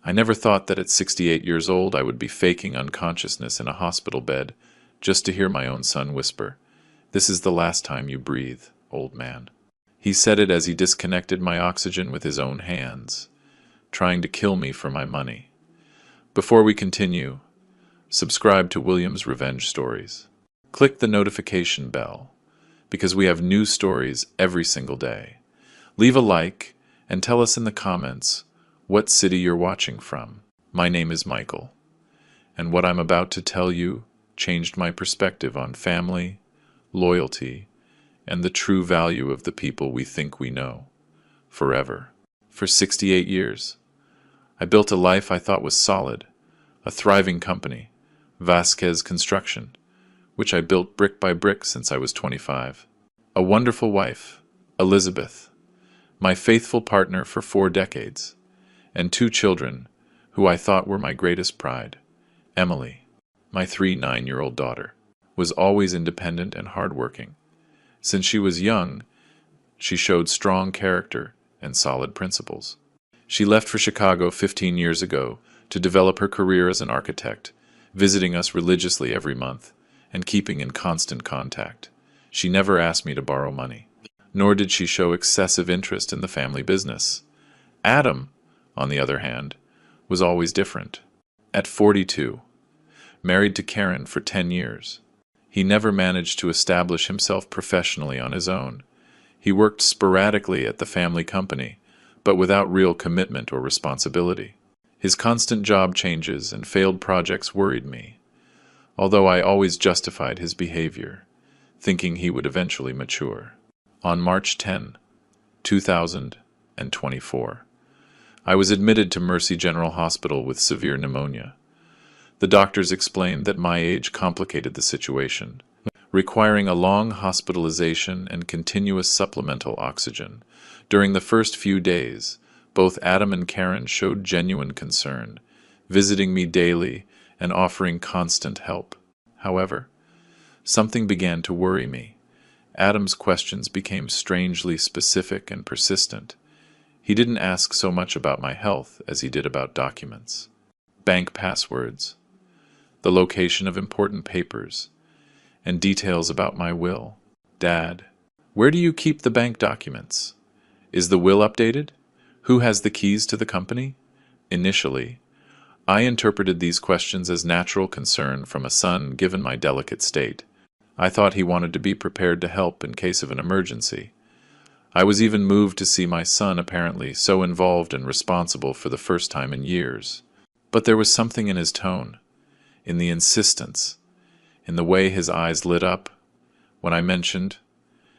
I never thought that at 68 years old I would be faking unconsciousness in a hospital bed just to hear my own son whisper, "This is the last time you breathe, old man." He said it as he disconnected my oxygen with his own hands, trying to kill me for my money. Before we continue, subscribe to William's Revenge Stories. Click the notification bell, because we have new stories every single day. Leave a like and tell us in the comments what city you're watching from. My name is Michael, and what I'm about to tell you changed my perspective on family, loyalty, and the true value of the people we think we know, forever. For 68 years, I built a life I thought was solid, a thriving company, Vasquez Construction, which I built brick by brick since I was 25. A wonderful wife, Elizabeth, my faithful partner for 4 decades, and 2 children who I thought were my greatest pride. Emily, my 9-year-old daughter, was always independent and hardworking. Since she was young, she showed strong character and solid principles. She left for Chicago 15 years ago to develop her career as an architect, visiting us religiously every month and keeping in constant contact. She never asked me to borrow money, nor did she show excessive interest in the family business. Adam, on the other hand, was always different. At 42, married to Karen for 10 years, he never managed to establish himself professionally on his own. He worked sporadically at the family company, but without real commitment or responsibility. His constant job changes and failed projects worried me, although I always justified his behavior, thinking he would eventually mature. On March 10, 2024, I was admitted to Mercy General Hospital with severe pneumonia. The doctors explained that my age complicated the situation, requiring a long hospitalization and continuous supplemental oxygen. During the first few days, both Adam and Karen showed genuine concern, visiting me daily and offering constant help. However, something began to worry me. Adam's questions became strangely specific and persistent. He didn't ask so much about my health as he did about documents, bank passwords, the location of important papers, and details about my will. "Dad, where do you keep the bank documents? Is the will updated? Who has the keys to the company?" Initially, I interpreted these questions as natural concern from a son given my delicate state. I thought he wanted to be prepared to help in case of an emergency. I was even moved to see my son apparently so involved and responsible for the first time in years. But there was something in his tone, in the insistence, in the way his eyes lit up when I mentioned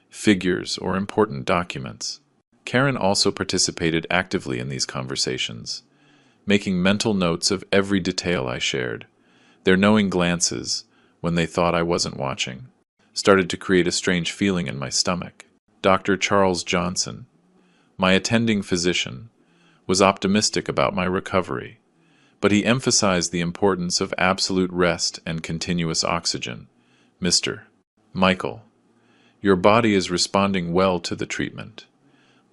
figures or important documents. Karen also participated actively in these conversations, making mental notes of every detail I shared. Their knowing glances, when they thought I wasn't watching, started to create a strange feeling in my stomach. Dr. Charles Johnson, my attending physician, was optimistic about my recovery, but he emphasized the importance of absolute rest and continuous oxygen. "Mr. Michael, your body is responding well to the treatment,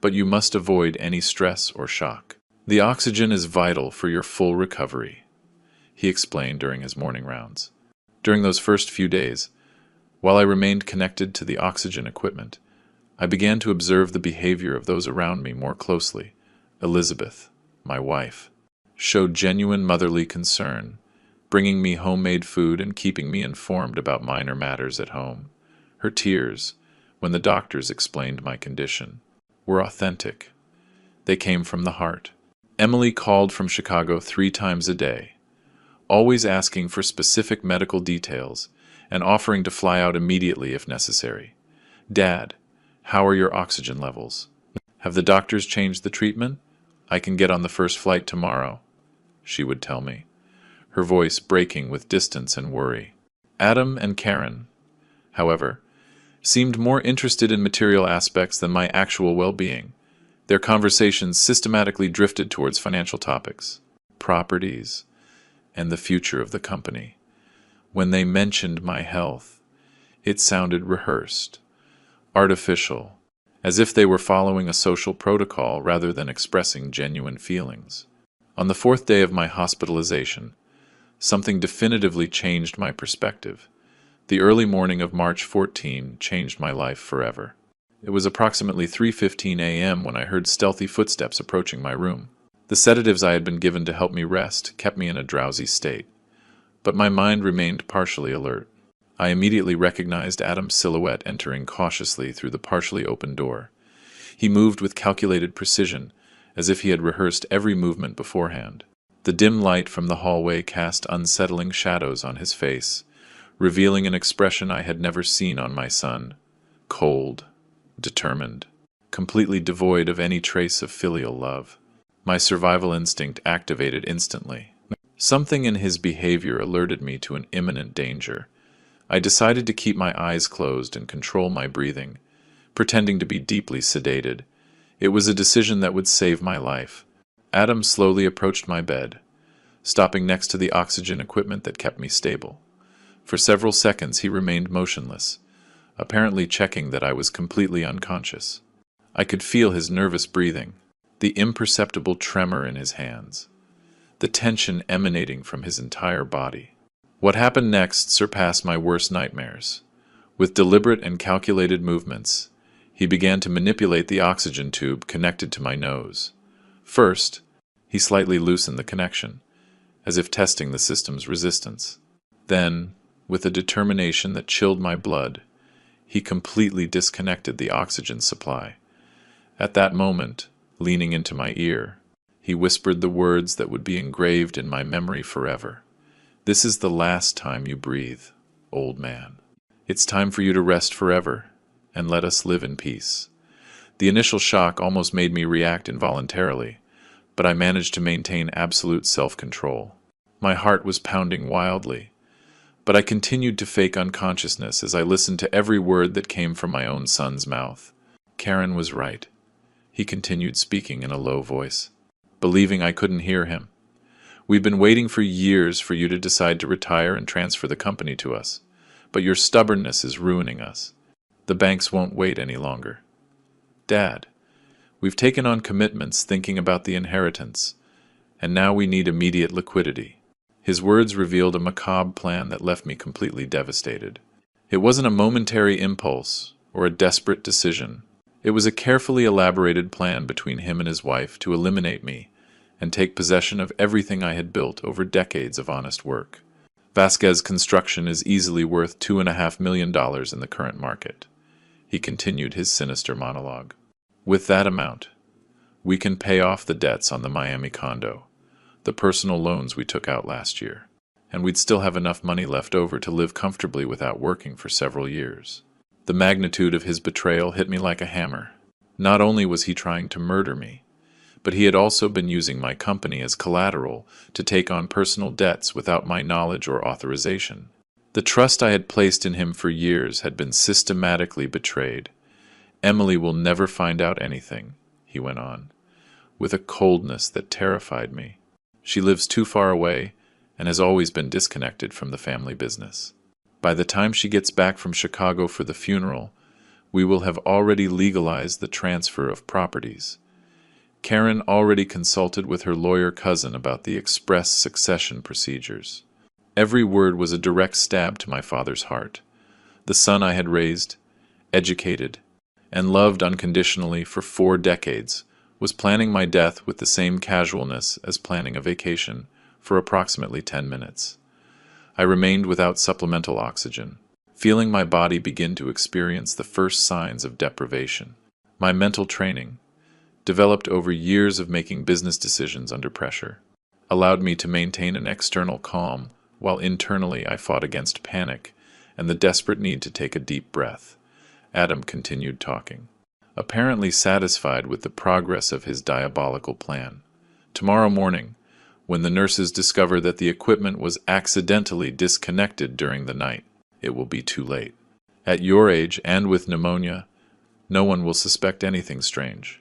but you must avoid any stress or shock. The oxygen is vital for your full recovery," he explained during his morning rounds. During those first few days, while I remained connected to the oxygen equipment, I began to observe the behavior of those around me more closely. Elizabeth, my wife, showed genuine motherly concern, bringing me homemade food and keeping me informed about minor matters at home. Her tears, when the doctors explained my condition, were authentic. They came from the heart. Emily called from Chicago 3 times a day, always asking for specific medical details and offering to fly out immediately if necessary. "Dad, how are your oxygen levels? Have the doctors changed the treatment? I can get on the first flight tomorrow," she would tell me, her voice breaking with distance and worry. Adam and Karen, however, seemed more interested in material aspects than my actual well-being. Their conversations systematically drifted towards financial topics, properties, and the future of the company. When they mentioned my health, it sounded rehearsed, artificial, as if they were following a social protocol rather than expressing genuine feelings. On the fourth day of my hospitalization, something definitively changed my perspective. The early morning of March 14 changed my life forever. It was approximately 3:15 a.m. when I heard stealthy footsteps approaching my room. The sedatives I had been given to help me rest kept me in a drowsy state, but my mind remained partially alert. I immediately recognized Adam's silhouette entering cautiously through the partially open door. He moved with calculated precision, as if he had rehearsed every movement beforehand. The dim light from the hallway cast unsettling shadows on his face, revealing an expression I had never seen on my son: cold, determined, completely devoid of any trace of filial love. My survival instinct activated instantly. Something in his behavior alerted me to an imminent danger. I decided to keep my eyes closed and control my breathing, pretending to be deeply sedated. It was a decision that would save my life. Adam slowly approached my bed, stopping next to the oxygen equipment that kept me stable. For several seconds he remained motionless, apparently checking that I was completely unconscious. I could feel his nervous breathing, the imperceptible tremor in his hands, the tension emanating from his entire body. What happened next surpassed my worst nightmares. With deliberate and calculated movements, he began to manipulate the oxygen tube connected to my nose. First, he slightly loosened the connection, as if testing the system's resistance. Then, with a determination that chilled my blood, he completely disconnected the oxygen supply. At that moment, leaning into my ear, he whispered the words that would be engraved in my memory forever. "This is the last time you breathe, old man. It's time for you to rest forever, and let us live in peace." The initial shock almost made me react involuntarily, but I managed to maintain absolute self-control. My heart was pounding wildly, but I continued to fake unconsciousness as I listened to every word that came from my own son's mouth. Karen was right. He continued speaking in a low voice, believing I couldn't hear him. "We've been waiting for years for you to decide to retire and transfer the company to us, but your stubbornness is ruining us. The banks won't wait any longer. Dad, we've taken on commitments thinking about the inheritance, and now we need immediate liquidity." His words revealed a macabre plan that left me completely devastated. It wasn't a momentary impulse or a desperate decision. It was a carefully elaborated plan between him and his wife to eliminate me and take possession of everything I had built over decades of honest work. Vasquez Construction is easily worth $2.5 million in the current market. He continued his sinister monologue. With that amount, we can pay off the debts on the Miami condo, the personal loans we took out last year, and we'd still have enough money left over to live comfortably without working for several years. The magnitude of his betrayal hit me like a hammer. Not only was he trying to murder me, but he had also been using my company as collateral to take on personal debts without my knowledge or authorization. The trust I had placed in him for years had been systematically betrayed. "Emily will never find out anything," he went on, with a coldness that terrified me. "She lives too far away and has always been disconnected from the family business. By the time she gets back from Chicago for the funeral, we will have already legalized the transfer of properties. Karen already consulted with her lawyer cousin about the express succession procedures." Every word was a direct stab to my father's heart. The son I had raised, educated, and loved unconditionally for 4 decades was planning my death with the same casualness as planning a vacation for approximately 10 minutes. I remained without supplemental oxygen, feeling my body begin to experience the first signs of deprivation. My mental training, developed over years of making business decisions under pressure, allowed me to maintain an external calm while internally I fought against panic and the desperate need to take a deep breath. Adam continued talking, apparently satisfied with the progress of his diabolical plan. "Tomorrow morning, when the nurses discover that the equipment was accidentally disconnected during the night, it will be too late. At your age and with pneumonia, no one will suspect anything strange.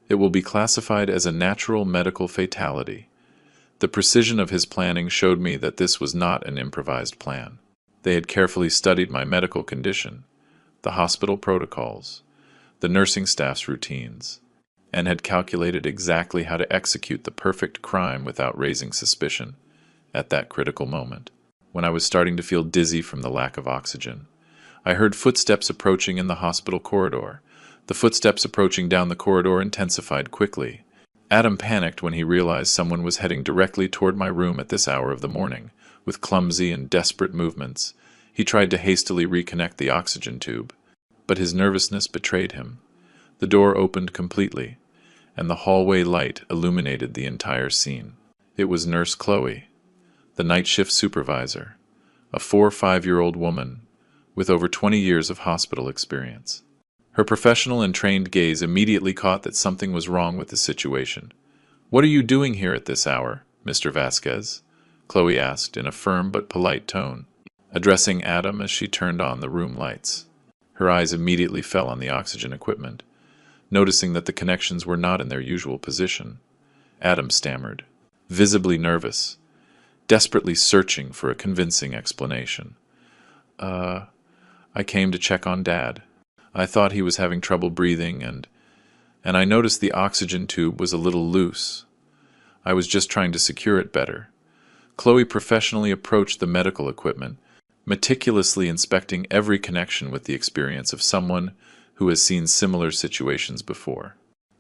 It will be classified as a natural medical fatality." The precision of his planning showed me that this was not an improvised plan. They had carefully studied my medical condition, the hospital protocols, the nursing staff's routines, and had calculated exactly how to execute the perfect crime without raising suspicion at that critical moment. When I was starting to feel dizzy from the lack of oxygen, I heard footsteps approaching in the hospital corridor. The footsteps approaching down the corridor intensified quickly. Adam panicked when he realized someone was heading directly toward my room at this hour of the morning. With clumsy and desperate movements, he tried to hastily reconnect the oxygen tube, but his nervousness betrayed him. The door opened completely, and the hallway light illuminated the entire scene. It was Nurse Chloe, the night shift supervisor, a 4 or 5-year-old woman with over 20 years of hospital experience. Her professional and trained gaze immediately caught that something was wrong with the situation. "What are you doing here at this hour, Mr. Vasquez?" Chloe asked in a firm but polite tone, addressing Adam as she turned on the room lights. Her eyes immediately fell on the oxygen equipment, noticing that the connections were not in their usual position. Adam stammered, visibly nervous, desperately searching for a convincing explanation. I came to check on Dad. I thought he was having trouble breathing, and I noticed the oxygen tube was a little loose. I was just trying to secure it better." Chloe professionally approached the medical equipment, meticulously inspecting every connection with the experience of someone who has seen similar situations before.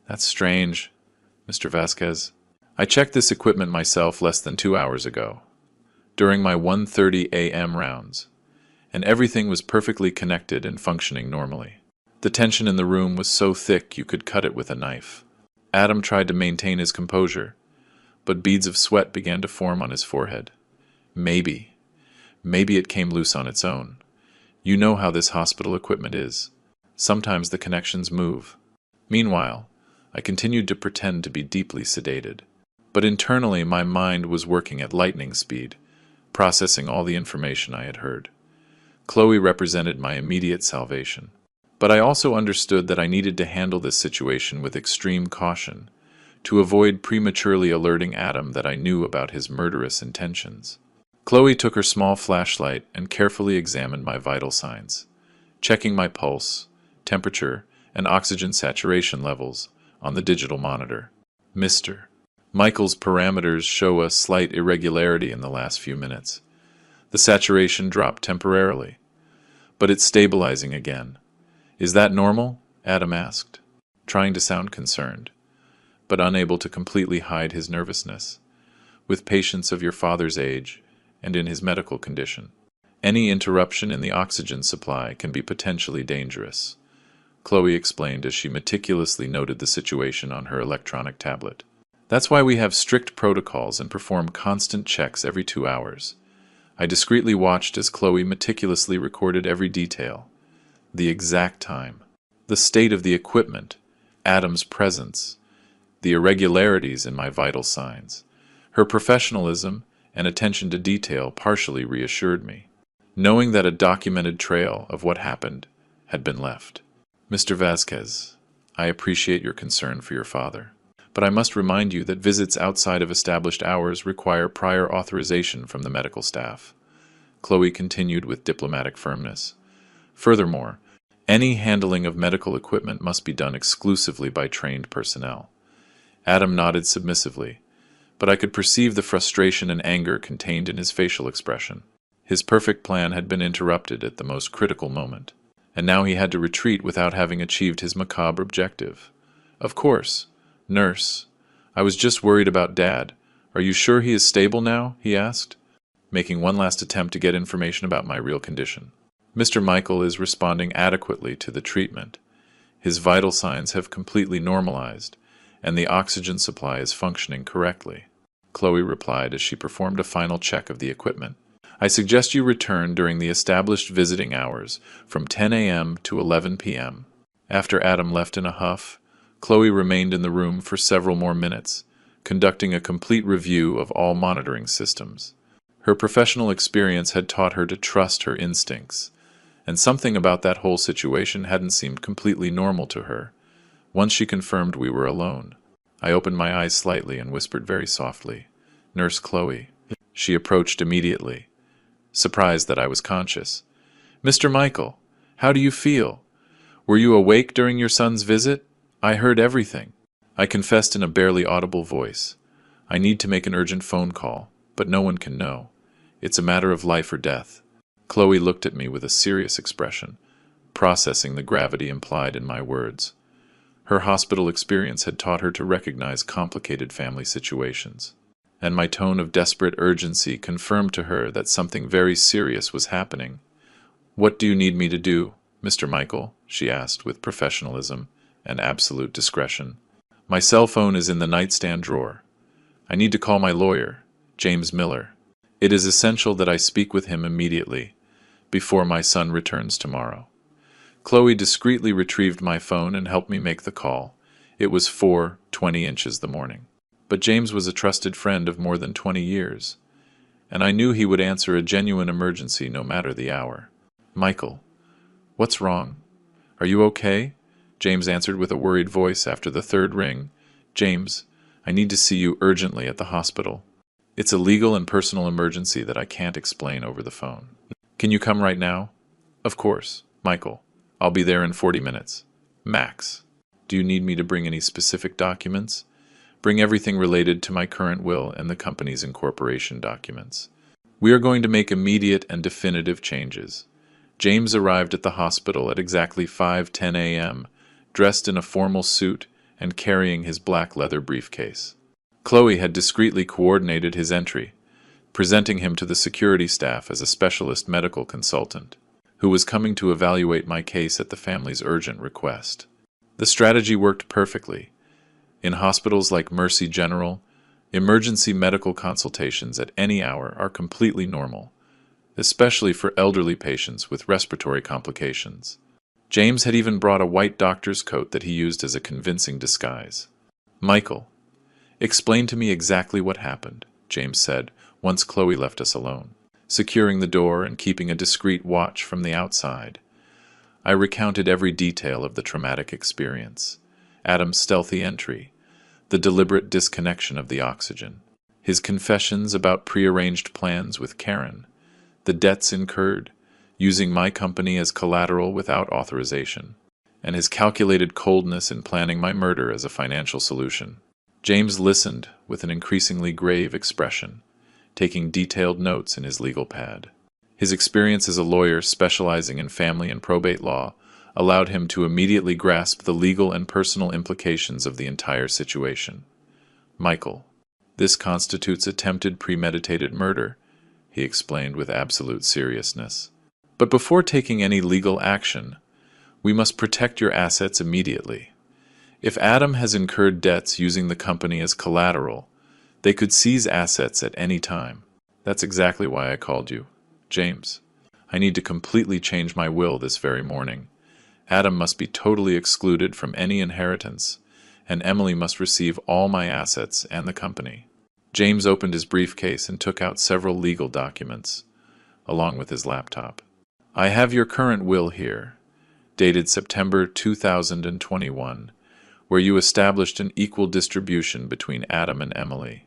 "That's strange, Mr. Vasquez. I checked this equipment myself less than 2 hours ago, during my 1:30 a.m. rounds, and everything was perfectly connected and functioning normally. The tension in the room was so thick you could cut it with a knife." Adam tried to maintain his composure, but beads of sweat began to form on his forehead. Maybe it came loose on its own. You know how this hospital equipment is. Sometimes the connections move. Meanwhile, I continued to pretend to be deeply sedated. But internally my mind was working at lightning speed, processing all the information I had heard. Chloe represented my immediate salvation. But I also understood that I needed to handle this situation with extreme caution, to avoid prematurely alerting Adam that I knew about his murderous intentions. Chloe took her small flashlight and carefully examined my vital signs, checking my pulse, temperature, and oxygen saturation levels on the digital monitor. "Mr. Michael's parameters show a slight irregularity in the last few minutes. The saturation dropped temporarily, but it's stabilizing again. Is that normal?" Adam asked, trying to sound concerned, but unable to completely hide his nervousness. "With patients of your father's age and in his medical condition, any interruption in the oxygen supply can be potentially dangerous," Chloe explained as she meticulously noted the situation on her electronic tablet. "That's why we have strict protocols and perform constant checks every 2 hours. I discreetly watched as Chloe meticulously recorded every detail, the exact time, the state of the equipment, Adam's presence, the irregularities in my vital signs. Her professionalism and attention to detail partially reassured me, knowing that a documented trail of what happened had been left. Mr. Vasquez, I appreciate your concern for your father, but I must remind you that visits outside of established hours require prior authorization from the medical staff," Chloe continued with diplomatic firmness. "Furthermore, any handling of medical equipment must be done exclusively by trained personnel." Adam nodded submissively, but I could perceive the frustration and anger contained in his facial expression. His perfect plan had been interrupted at the most critical moment, and now he had to retreat without having achieved his macabre objective. "Of course, nurse. I was just worried about Dad. Are you sure he is stable now?" he asked, making one last attempt to get information about my real condition. "Mr. Michael is responding adequately to the treatment. His vital signs have completely normalized, and the oxygen supply is functioning correctly," Chloe replied as she performed a final check of the equipment. "I suggest you return during the established visiting hours from 10 a.m. to 11 p.m. After Adam left in a huff, Chloe remained in the room for several more minutes, conducting a complete review of all monitoring systems. Her professional experience had taught her to trust her instincts, and something about that whole situation hadn't seemed completely normal to her. Once she confirmed we were alone, I opened my eyes slightly and whispered very softly, "Nurse Chloe." She approached immediately, surprised that I was conscious. "Mr. Michael, how do you feel? Were you awake during your son's visit? I heard everything." I confessed in a barely audible voice. I need to make an urgent phone call, but no one can know. It's a matter of life or death. Chloe looked at me with a serious expression, processing the gravity implied in my words. Her hospital experience had taught her to recognize complicated family situations, and my tone of desperate urgency confirmed to her that something very serious was happening. "What do you need me to do, Mr. Michael?" she asked with professionalism and absolute discretion. "My cell phone is in the nightstand drawer. I need to call my lawyer, James Miller. It is essential that I speak with him immediately, before my son returns tomorrow." Chloe discreetly retrieved my phone and helped me make the call. It was 4:20 the morning. But James was a trusted friend of more than 20 years, and I knew he would answer a genuine emergency no matter the hour. "Michael, what's wrong? Are you okay?" James answered with a worried voice after the third ring. "James, I need to see you urgently at the hospital. It's a legal and personal emergency that I can't explain over the phone. Can you come right now?" "Of course, Michael. I'll be there in 40 minutes. Max. Do you need me to bring any specific documents?" "Bring everything related to my current will and the company's incorporation documents. We are going to make immediate and definitive changes." James arrived at the hospital at exactly 5:10 a.m., dressed in a formal suit and carrying his black leather briefcase. Chloe had discreetly coordinated his entry, presenting him to the security staff as a specialist medical consultant, who was coming to evaluate my case at the family's urgent request. The strategy worked perfectly. In hospitals like Mercy General, emergency medical consultations at any hour are completely normal, especially for elderly patients with respiratory complications. James had even brought a white doctor's coat that he used as a convincing disguise. "Michael, explain to me exactly what happened," James said, once Chloe left us alone, securing the door and keeping a discreet watch from the outside. I recounted every detail of the traumatic experience: Adam's stealthy entry, the deliberate disconnection of the oxygen, his confessions about prearranged plans with Karen, the debts incurred, using my company as collateral without authorization, and his calculated coldness in planning my murder as a financial solution. James listened with an increasingly grave expression, taking detailed notes in his legal pad. His experience as a lawyer specializing in family and probate law allowed him to immediately grasp the legal and personal implications of the entire situation. "Michael, this constitutes attempted premeditated murder," he explained with absolute seriousness. "But before taking any legal action, we must protect your assets immediately. If Adam has incurred debts using the company as collateral, they could seize assets at any time. That's exactly why I called you. James, I need to completely change my will this very morning. Adam must be totally excluded from any inheritance, and Emily must receive all my assets and the company." James opened his briefcase and took out several legal documents, along with his laptop. "I have your current will here, dated September 2021, where you established an equal distribution between Adam and Emily.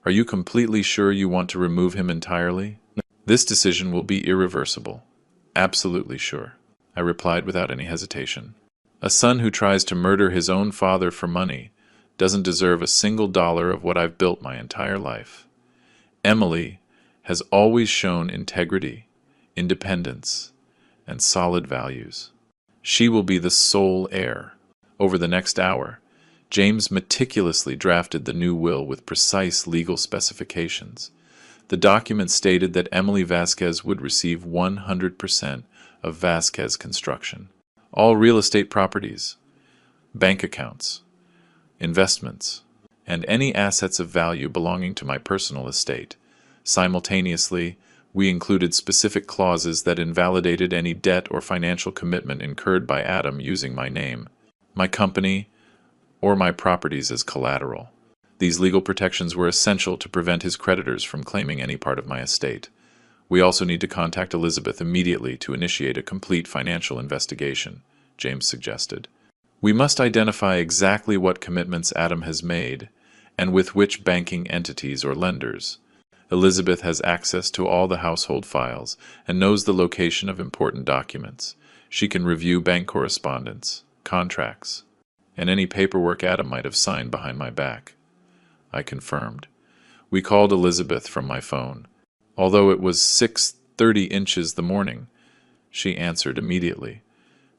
Are you completely sure you want to remove him entirely?" "This decision will be irreversible." "Absolutely sure," I replied without any hesitation. "A son who tries to murder his own father for money doesn't deserve a single dollar of what I've built my entire life. Emily has always shown integrity, independence, and solid values. She will be the sole heir." Over the next hour, James meticulously drafted the new will with precise legal specifications. The document stated that Emily Vasquez would receive 100% of Vasquez Construction, all real estate properties, bank accounts, investments, and any assets of value belonging to my personal estate. Simultaneously, we included specific clauses that invalidated any debt or financial commitment incurred by Adam using my name, my company, or my properties as collateral. These legal protections were essential to prevent his creditors from claiming any part of my estate. "We also need to contact Elizabeth immediately to initiate a complete financial investigation," James suggested. "We must identify exactly what commitments Adam has made and with which banking entities or lenders. Elizabeth has access to all the household files and knows the location of important documents. She can review bank correspondence, contracts, and any paperwork Adam might have signed behind my back. I confirmed. We called Elizabeth from my phone. Although it was 6:30 inches the morning, she answered immediately,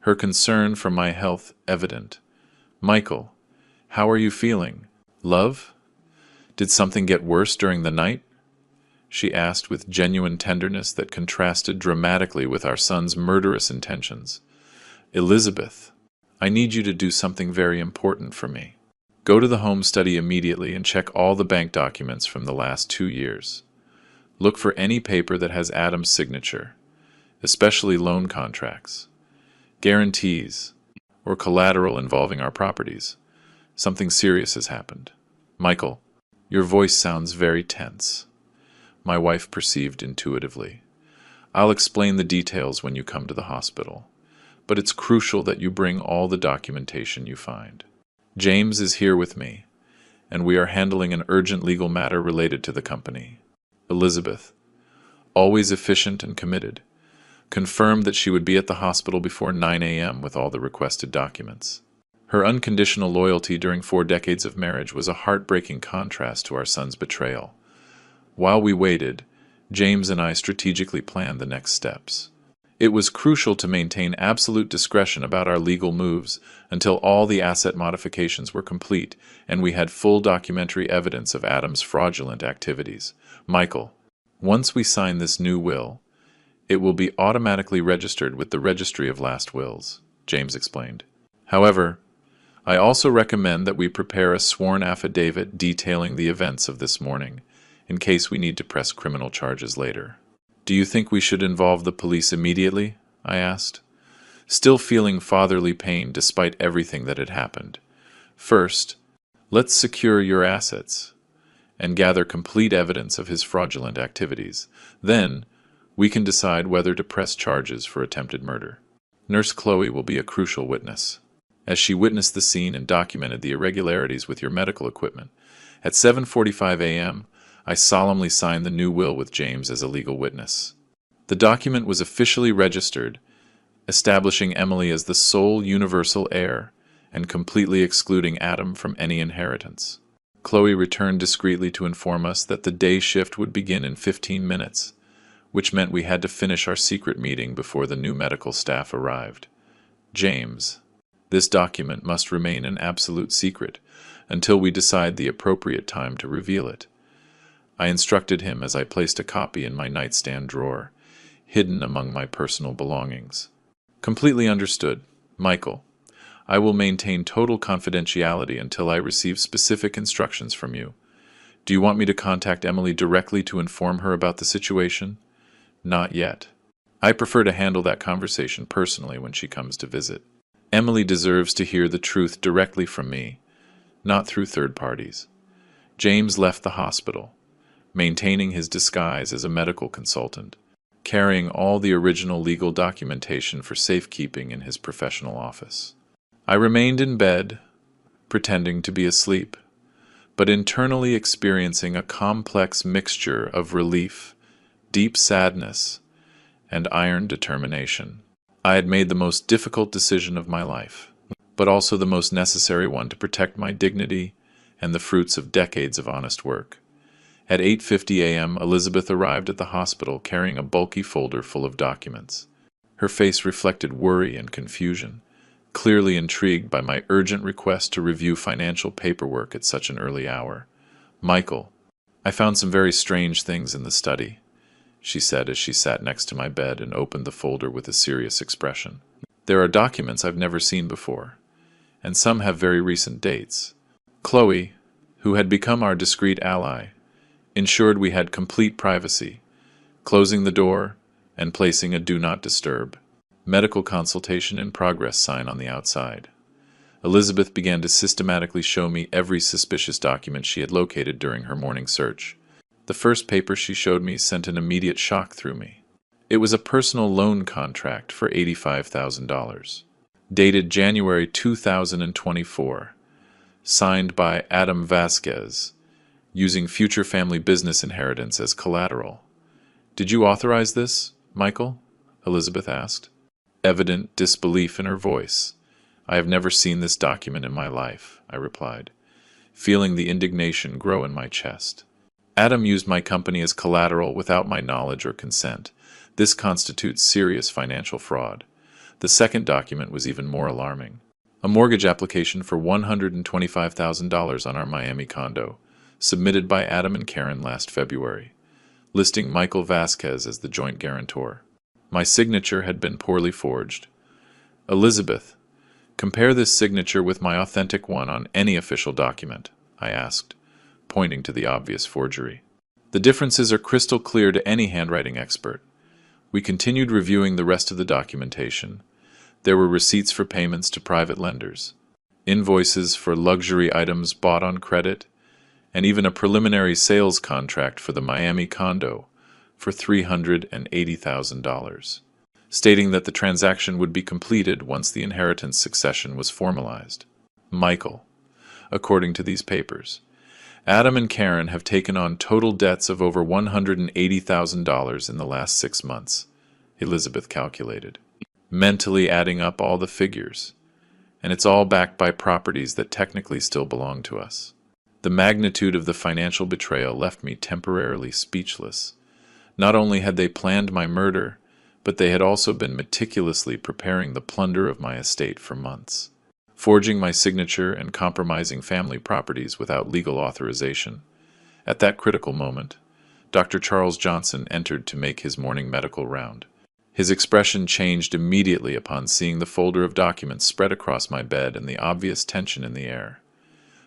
her concern for my health evident. "Michael, how are you feeling? Love? Did something get worse during the night?" she asked with genuine tenderness that contrasted dramatically with our son's murderous intentions. "Elizabeth, I need you to do something very important for me. Go to the home study immediately and check all the bank documents from the last 2 years. Look for any paper that has Adam's signature, especially loan contracts, guarantees, or collateral involving our properties. Something serious has happened." "Michael, your voice sounds very tense," my wife perceived intuitively. "I'll explain the details when you come to the hospital, but it's crucial that you bring all the documentation you find. James is here with me, and we are handling an urgent legal matter related to the company." Elizabeth, always efficient and committed, confirmed that she would be at the hospital before 9 a.m. with all the requested documents. Her unconditional loyalty during 4 decades of marriage was a heartbreaking contrast to our son's betrayal. While we waited, James and I strategically planned the next steps. It was crucial to maintain absolute discretion about our legal moves until all the asset modifications were complete and we had full documentary evidence of Adam's fraudulent activities. "Michael, once we sign this new will, it will be automatically registered with the Registry of Last Wills," James explained. "However, I also recommend that we prepare a sworn affidavit detailing the events of this morning, in case we need to press criminal charges later." "Do you think we should involve the police immediately?" I asked, still feeling fatherly pain despite everything that had happened. "First, let's secure your assets and gather complete evidence of his fraudulent activities. Then, we can decide whether to press charges for attempted murder. Nurse Chloe will be a crucial witness, as she witnessed the scene and documented the irregularities with your medical equipment. At 7:45 a.m., I solemnly signed the new will with James as a legal witness. The document was officially registered, establishing Emily as the sole universal heir and completely excluding Adam from any inheritance. Chloe returned discreetly to inform us that the day shift would begin in 15 minutes, which meant we had to finish our secret meeting before the new medical staff arrived. "James, this document must remain an absolute secret until we decide the appropriate time to reveal it," I instructed him as I placed a copy in my nightstand drawer, hidden among my personal belongings. "Completely understood. Michael, I will maintain total confidentiality until I receive specific instructions from you. Do you want me to contact Emily directly to inform her about the situation?" "Not yet. I prefer to handle that conversation personally when she comes to visit. Emily deserves to hear the truth directly from me, not through third parties." James left the hospital, maintaining his disguise as a medical consultant, carrying all the original legal documentation for safekeeping in his professional office. I remained in bed, pretending to be asleep, but internally experiencing a complex mixture of relief, deep sadness, and iron determination. I had made the most difficult decision of my life, but also the most necessary one to protect my dignity and the fruits of decades of honest work. At 8:50 a.m., Elizabeth arrived at the hospital carrying a bulky folder full of documents. Her face reflected worry and confusion, clearly intrigued by my urgent request to review financial paperwork at such an early hour. "Michael, I found some very strange things in the study," she said as she sat next to my bed and opened the folder with a serious expression. "There are documents I've never seen before, and some have very recent dates." Chloe, who had become our discreet ally, ensured we had complete privacy, closing the door and placing a "Do Not Disturb" medical consultation in progress sign on the outside. Elizabeth began to systematically show me every suspicious document she had located during her morning search. The first paper she showed me sent an immediate shock through me. It was a personal loan contract for $85,000, dated January 2024, signed by Adam Vasquez, using future family business inheritance as collateral. "Did you authorize this, Michael?" Elizabeth asked, evident disbelief in her voice. I have never seen this document in my life, I replied, feeling the indignation grow in my chest. Adam used my company as collateral without my knowledge or consent. This constitutes serious financial fraud. The second document was even more alarming. A mortgage application for $125,000 on our Miami condo, submitted by Adam and Karen last February, listing Michael Vasquez as the joint guarantor. My signature had been poorly forged. Elizabeth, compare this signature with my authentic one on any official document, I asked, pointing to the obvious forgery. The differences are crystal clear to any handwriting expert. We continued reviewing the rest of the documentation. There were receipts for payments to private lenders, invoices for luxury items bought on credit, and even a preliminary sales contract for the Miami condo for $380,000, stating that the transaction would be completed once the inheritance succession was formalized. Michael, according to these papers, Adam and Karen have taken on total debts of over $180,000 in the last 6 months, Elizabeth calculated, mentally adding up all the figures, and it's all backed by properties that technically still belong to us. The magnitude of the financial betrayal left me temporarily speechless. Not only had they planned my murder, but they had also been meticulously preparing the plunder of my estate for months, forging my signature and compromising family properties without legal authorization. At that critical moment, Dr. Charles Johnson entered to make his morning medical round. His expression changed immediately upon seeing the folder of documents spread across my bed and the obvious tension in the air.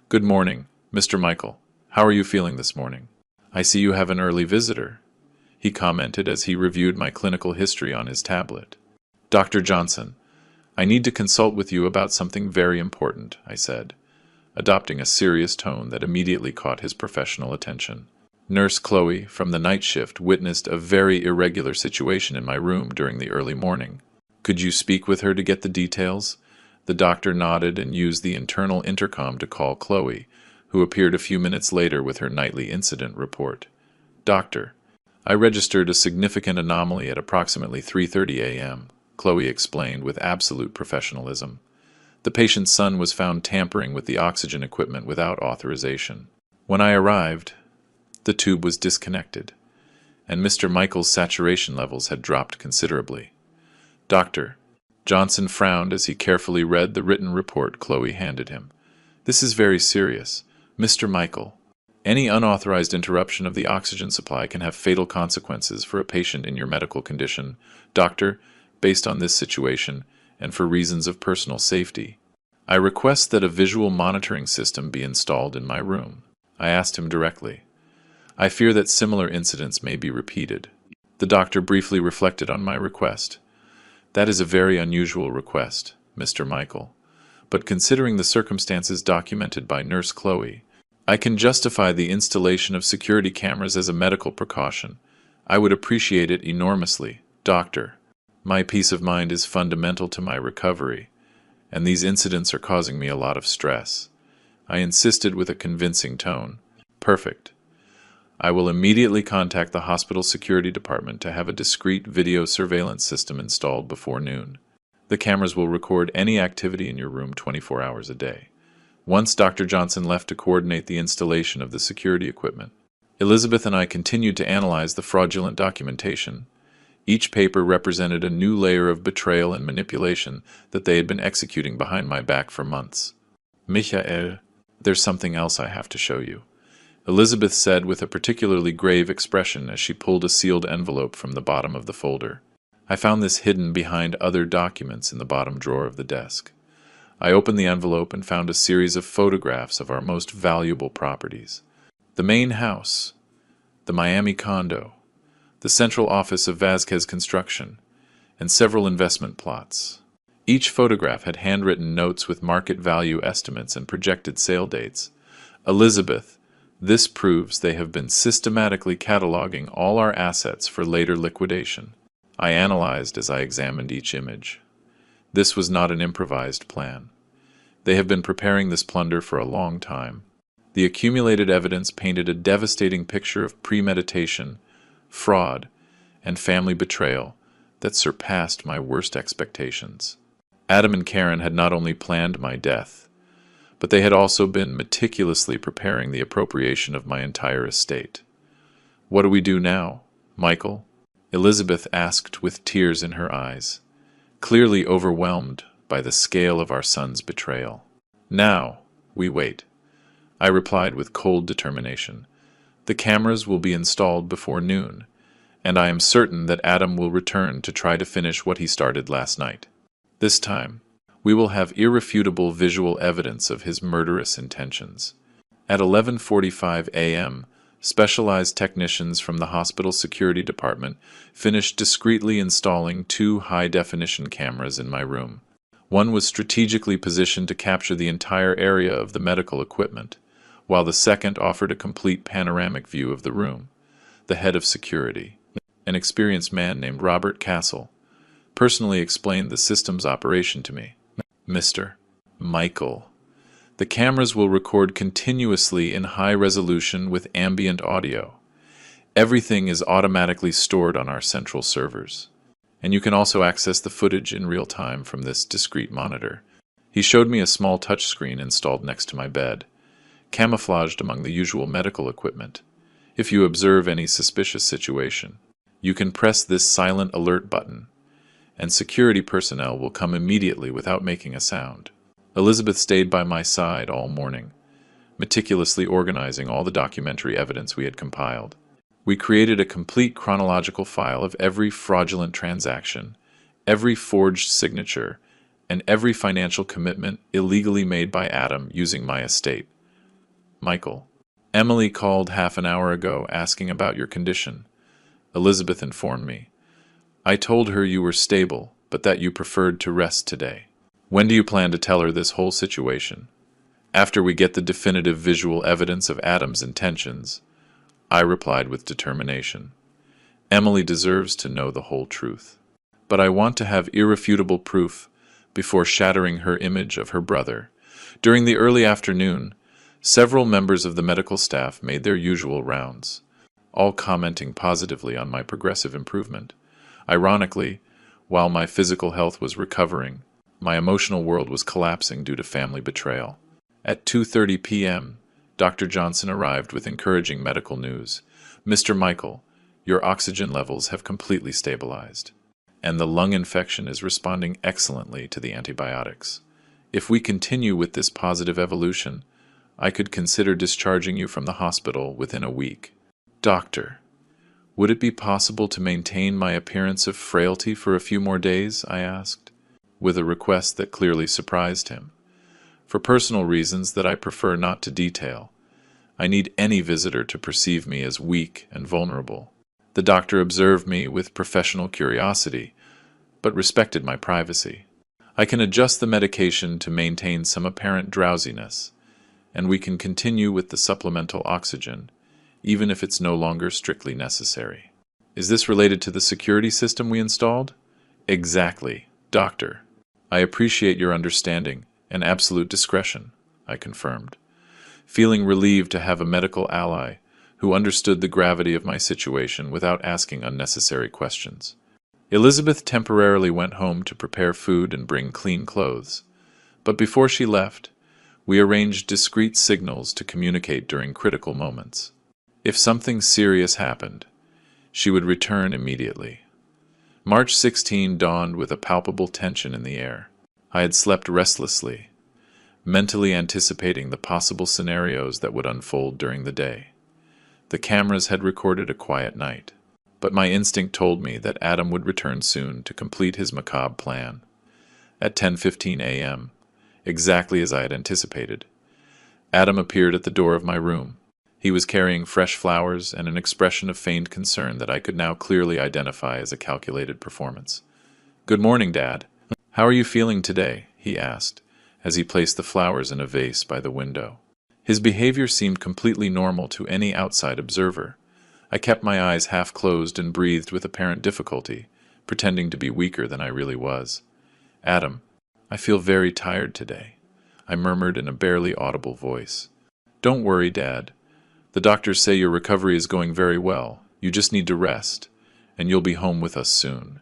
"Good morning, Mr. Michael. How are you feeling this morning? I see you have an early visitor," he commented as he reviewed my clinical history on his tablet. "Dr. Johnson, I need to consult with you about something very important," I said, adopting a serious tone that immediately caught his professional attention. Nurse Chloe, from the night shift, witnessed a very irregular situation in my room during the early morning. "Could you speak with her to get the details?" The doctor nodded and used the internal intercom to call Chloe, who appeared a few minutes later with her nightly incident report. "Doctor, I registered a significant anomaly at approximately 3:30 a.m., Chloe explained with absolute professionalism. The patient's son was found tampering with the oxygen equipment without authorization. When I arrived, the tube was disconnected, and Mr. Michael's saturation levels had dropped considerably. Doctor, Johnson frowned as he carefully read the written report Chloe handed him. "This is very serious. Mr. Michael, any unauthorized interruption of the oxygen supply can have fatal consequences for a patient in your medical condition. Doctor, based on this situation, and for reasons of personal safety, I request that a visual monitoring system be installed in my room." I asked him directly. "I fear that similar incidents may be repeated." The doctor briefly reflected on my request. "That is a very unusual request, Mr. Michael, but considering the circumstances documented by Nurse Chloe, I can justify the installation of security cameras as a medical precaution. I would appreciate it enormously, Doctor. My peace of mind is fundamental to my recovery, and these incidents are causing me a lot of stress." I insisted with a convincing tone. "Perfect. I will immediately contact the hospital security department to have a discreet video surveillance system installed before noon. The cameras will record any activity in your room 24 hours a day." Once Dr. Johnson left to coordinate the installation of the security equipment, Elizabeth and I continued to analyze the fraudulent documentation. Each paper represented a new layer of betrayal and manipulation that they had been executing behind my back for months. "Michael, there's something else I have to show you," Elizabeth said with a particularly grave expression as she pulled a sealed envelope from the bottom of the folder. I found this hidden behind other documents in the bottom drawer of the desk. I opened the envelope and found a series of photographs of our most valuable properties. The main house, the Miami condo, the central office of Vasquez Construction, and several investment plots. Each photograph had handwritten notes with market value estimates and projected sale dates. "Elizabeth, this proves they have been systematically cataloging all our assets for later liquidation." I analyzed as I examined each image. This was not an improvised plan. They have been preparing this plunder for a long time. The accumulated evidence painted a devastating picture of premeditation, fraud, and family betrayal that surpassed my worst expectations. Adam and Karen had not only planned my death, but they had also been meticulously preparing the appropriation of my entire estate. "What do we do now, Michael?" Elizabeth asked with tears in her eyes, clearly overwhelmed by the scale of our son's betrayal. "Now, we wait," I replied with cold determination. "The cameras will be installed before noon, and I am certain that Adam will return to try to finish what he started last night. This time, we will have irrefutable visual evidence of his murderous intentions." At 11:45 a.m., specialized technicians from the hospital security department finished discreetly installing 2 high-definition cameras in my room. One was strategically positioned to capture the entire area of the medical equipment, while the second offered a complete panoramic view of the room. The head of security, an experienced man named Robert Castle, personally explained the system's operation to me. "Mr. Michael, the cameras will record continuously in high resolution with ambient audio. Everything is automatically stored on our central servers, and you can also access the footage in real time from this discrete monitor." He showed me a small touchscreen installed next to my bed, camouflaged among the usual medical equipment. If you observe any suspicious situation, you can press this silent alert button, and security personnel will come immediately without making a sound. Elizabeth stayed by my side all morning, meticulously organizing all the documentary evidence we had compiled. We created a complete chronological file of every fraudulent transaction, every forged signature, and every financial commitment illegally made by Adam using my estate. "Michael, Emily called half an hour ago asking about your condition," Elizabeth informed me. "I told her you were stable, but that you preferred to rest today. When do you plan to tell her this whole situation?" "After we get the definitive visual evidence of Adam's intentions," I replied with determination. "Emily deserves to know the whole truth. But I want to have irrefutable proof before shattering her image of her brother." During the early afternoon, several members of the medical staff made their usual rounds, all commenting positively on my progressive improvement. Ironically, while my physical health was recovering, my emotional world was collapsing due to family betrayal. At 2:30 p.m., Dr. Johnson arrived with encouraging medical news. "Mr. Michael, your oxygen levels have completely stabilized, and the lung infection is responding excellently to the antibiotics. If we continue with this positive evolution, I could consider discharging you from the hospital within a week." "Doctor, would it be possible to maintain my appearance of frailty for a few more days?" I asked, with a request that clearly surprised him. "For personal reasons that I prefer not to detail, I need any visitor to perceive me as weak and vulnerable." The doctor observed me with professional curiosity, but respected my privacy. "I can adjust the medication to maintain some apparent drowsiness, and we can continue with the supplemental oxygen, even if it's no longer strictly necessary." "Is this related to the security system we installed?" "Exactly, doctor. I appreciate your understanding and absolute discretion," I confirmed, feeling relieved to have a medical ally who understood the gravity of my situation without asking unnecessary questions. Elizabeth temporarily went home to prepare food and bring clean clothes, but before she left, we arranged discreet signals to communicate during critical moments. If something serious happened, she would return immediately. March 16 dawned with a palpable tension in the air. I had slept restlessly, mentally anticipating the possible scenarios that would unfold during the day. The cameras had recorded a quiet night, but my instinct told me that Adam would return soon to complete his macabre plan. At 10:15 a.m., exactly as I had anticipated, Adam appeared at the door of my room. He was carrying fresh flowers and an expression of feigned concern that I could now clearly identify as a calculated performance. "Good morning, Dad. How are you feeling today?" he asked, as he placed the flowers in a vase by the window. His behavior seemed completely normal to any outside observer. I kept my eyes half closed and breathed with apparent difficulty, pretending to be weaker than I really was. "Adam, I feel very tired today," I murmured in a barely audible voice. "Don't worry, Dad. The doctors say your recovery is going very well. You just need to rest, and you'll be home with us soon,"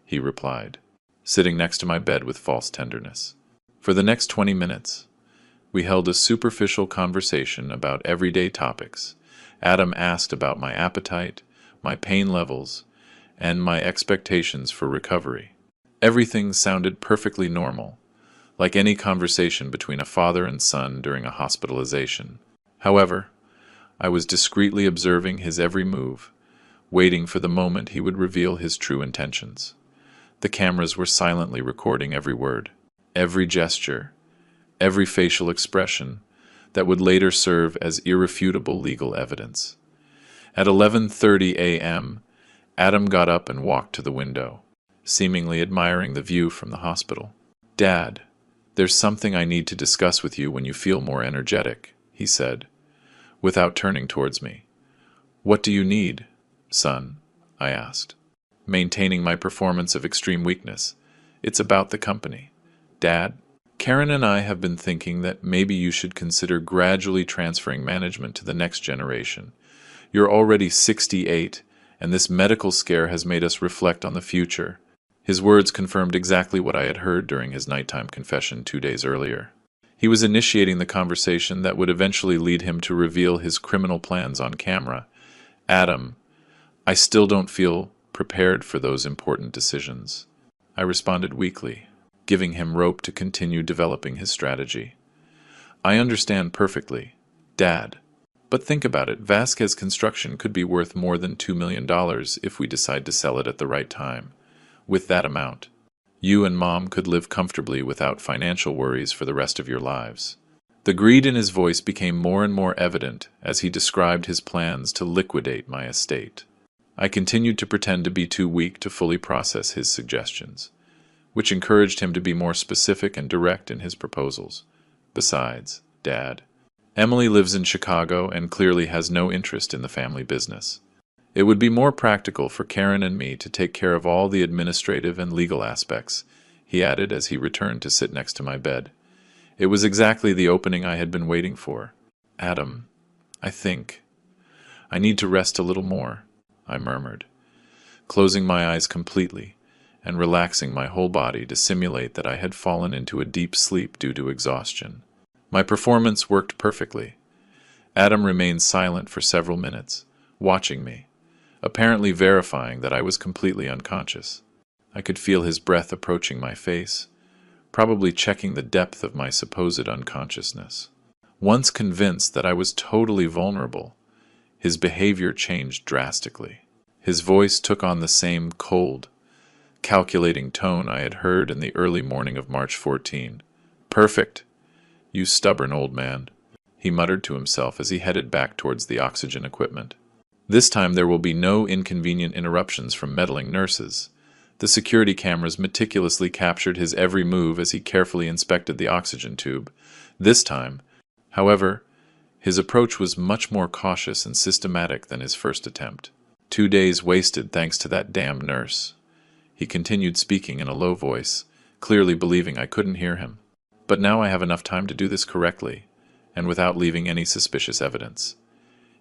he replied. sitting next to my bed with false tenderness. For the next 20 minutes, we held a superficial conversation about everyday topics. Adam asked about my appetite, my pain levels, and my expectations for recovery. Everything sounded perfectly normal, like any conversation between a father and son during a hospitalization. However, I was discreetly observing his every move, waiting for the moment he would reveal his true intentions. The cameras were silently recording every word, every gesture, every facial expression that would later serve as irrefutable legal evidence. At 11:30 a.m., Adam got up and walked to the window, seemingly admiring the view from the hospital. "Dad, there's something I need to discuss with you when you feel more energetic," he said, without turning towards me. "What do you need, son?" I asked, maintaining my performance of extreme weakness. "It's about the company. Dad, Karen and I have been thinking that maybe you should consider gradually transferring management to the next generation. You're already 68, and this medical scare has made us reflect on the future." His words confirmed exactly what I had heard during his nighttime confession 2 days earlier. He was initiating the conversation that would eventually lead him to reveal his criminal plans on camera. "Adam, I still don't feel prepared for those important decisions," I responded weakly, giving him rope to continue developing his strategy. "I understand perfectly, Dad. But think about it, Vasquez Construction could be worth more than $2 million if we decide to sell it at the right time. With that amount, you and Mom could live comfortably without financial worries for the rest of your lives." The greed in his voice became more and more evident as he described his plans to liquidate my estate. I continued to pretend to be too weak to fully process his suggestions, which encouraged him to be more specific and direct in his proposals. "Besides, Dad, Emily lives in Chicago and clearly has no interest in the family business. It would be more practical for Karen and me to take care of all the administrative and legal aspects," he added as he returned to sit next to my bed. It was exactly the opening I had been waiting for. "Adam, I think I need to rest a little more," I murmured, closing my eyes completely and relaxing my whole body to simulate that I had fallen into a deep sleep due to exhaustion. My performance worked perfectly. Adam remained silent for several minutes, watching me, apparently verifying that I was completely unconscious. I could feel his breath approaching my face, probably checking the depth of my supposed unconsciousness. Once convinced that I was totally vulnerable, his behavior changed drastically. His voice took on the same cold, calculating tone I had heard in the early morning of March 14. "Perfect, you stubborn old man," he muttered to himself as he headed back towards the oxygen equipment. "This time there will be no inconvenient interruptions from meddling nurses." The security cameras meticulously captured his every move as he carefully inspected the oxygen tube. This time, however, his approach was much more cautious and systematic than his first attempt. 2 days wasted thanks to that damned nurse." He continued speaking in a low voice, clearly believing I couldn't hear him. "But now I have enough time to do this correctly, and without leaving any suspicious evidence."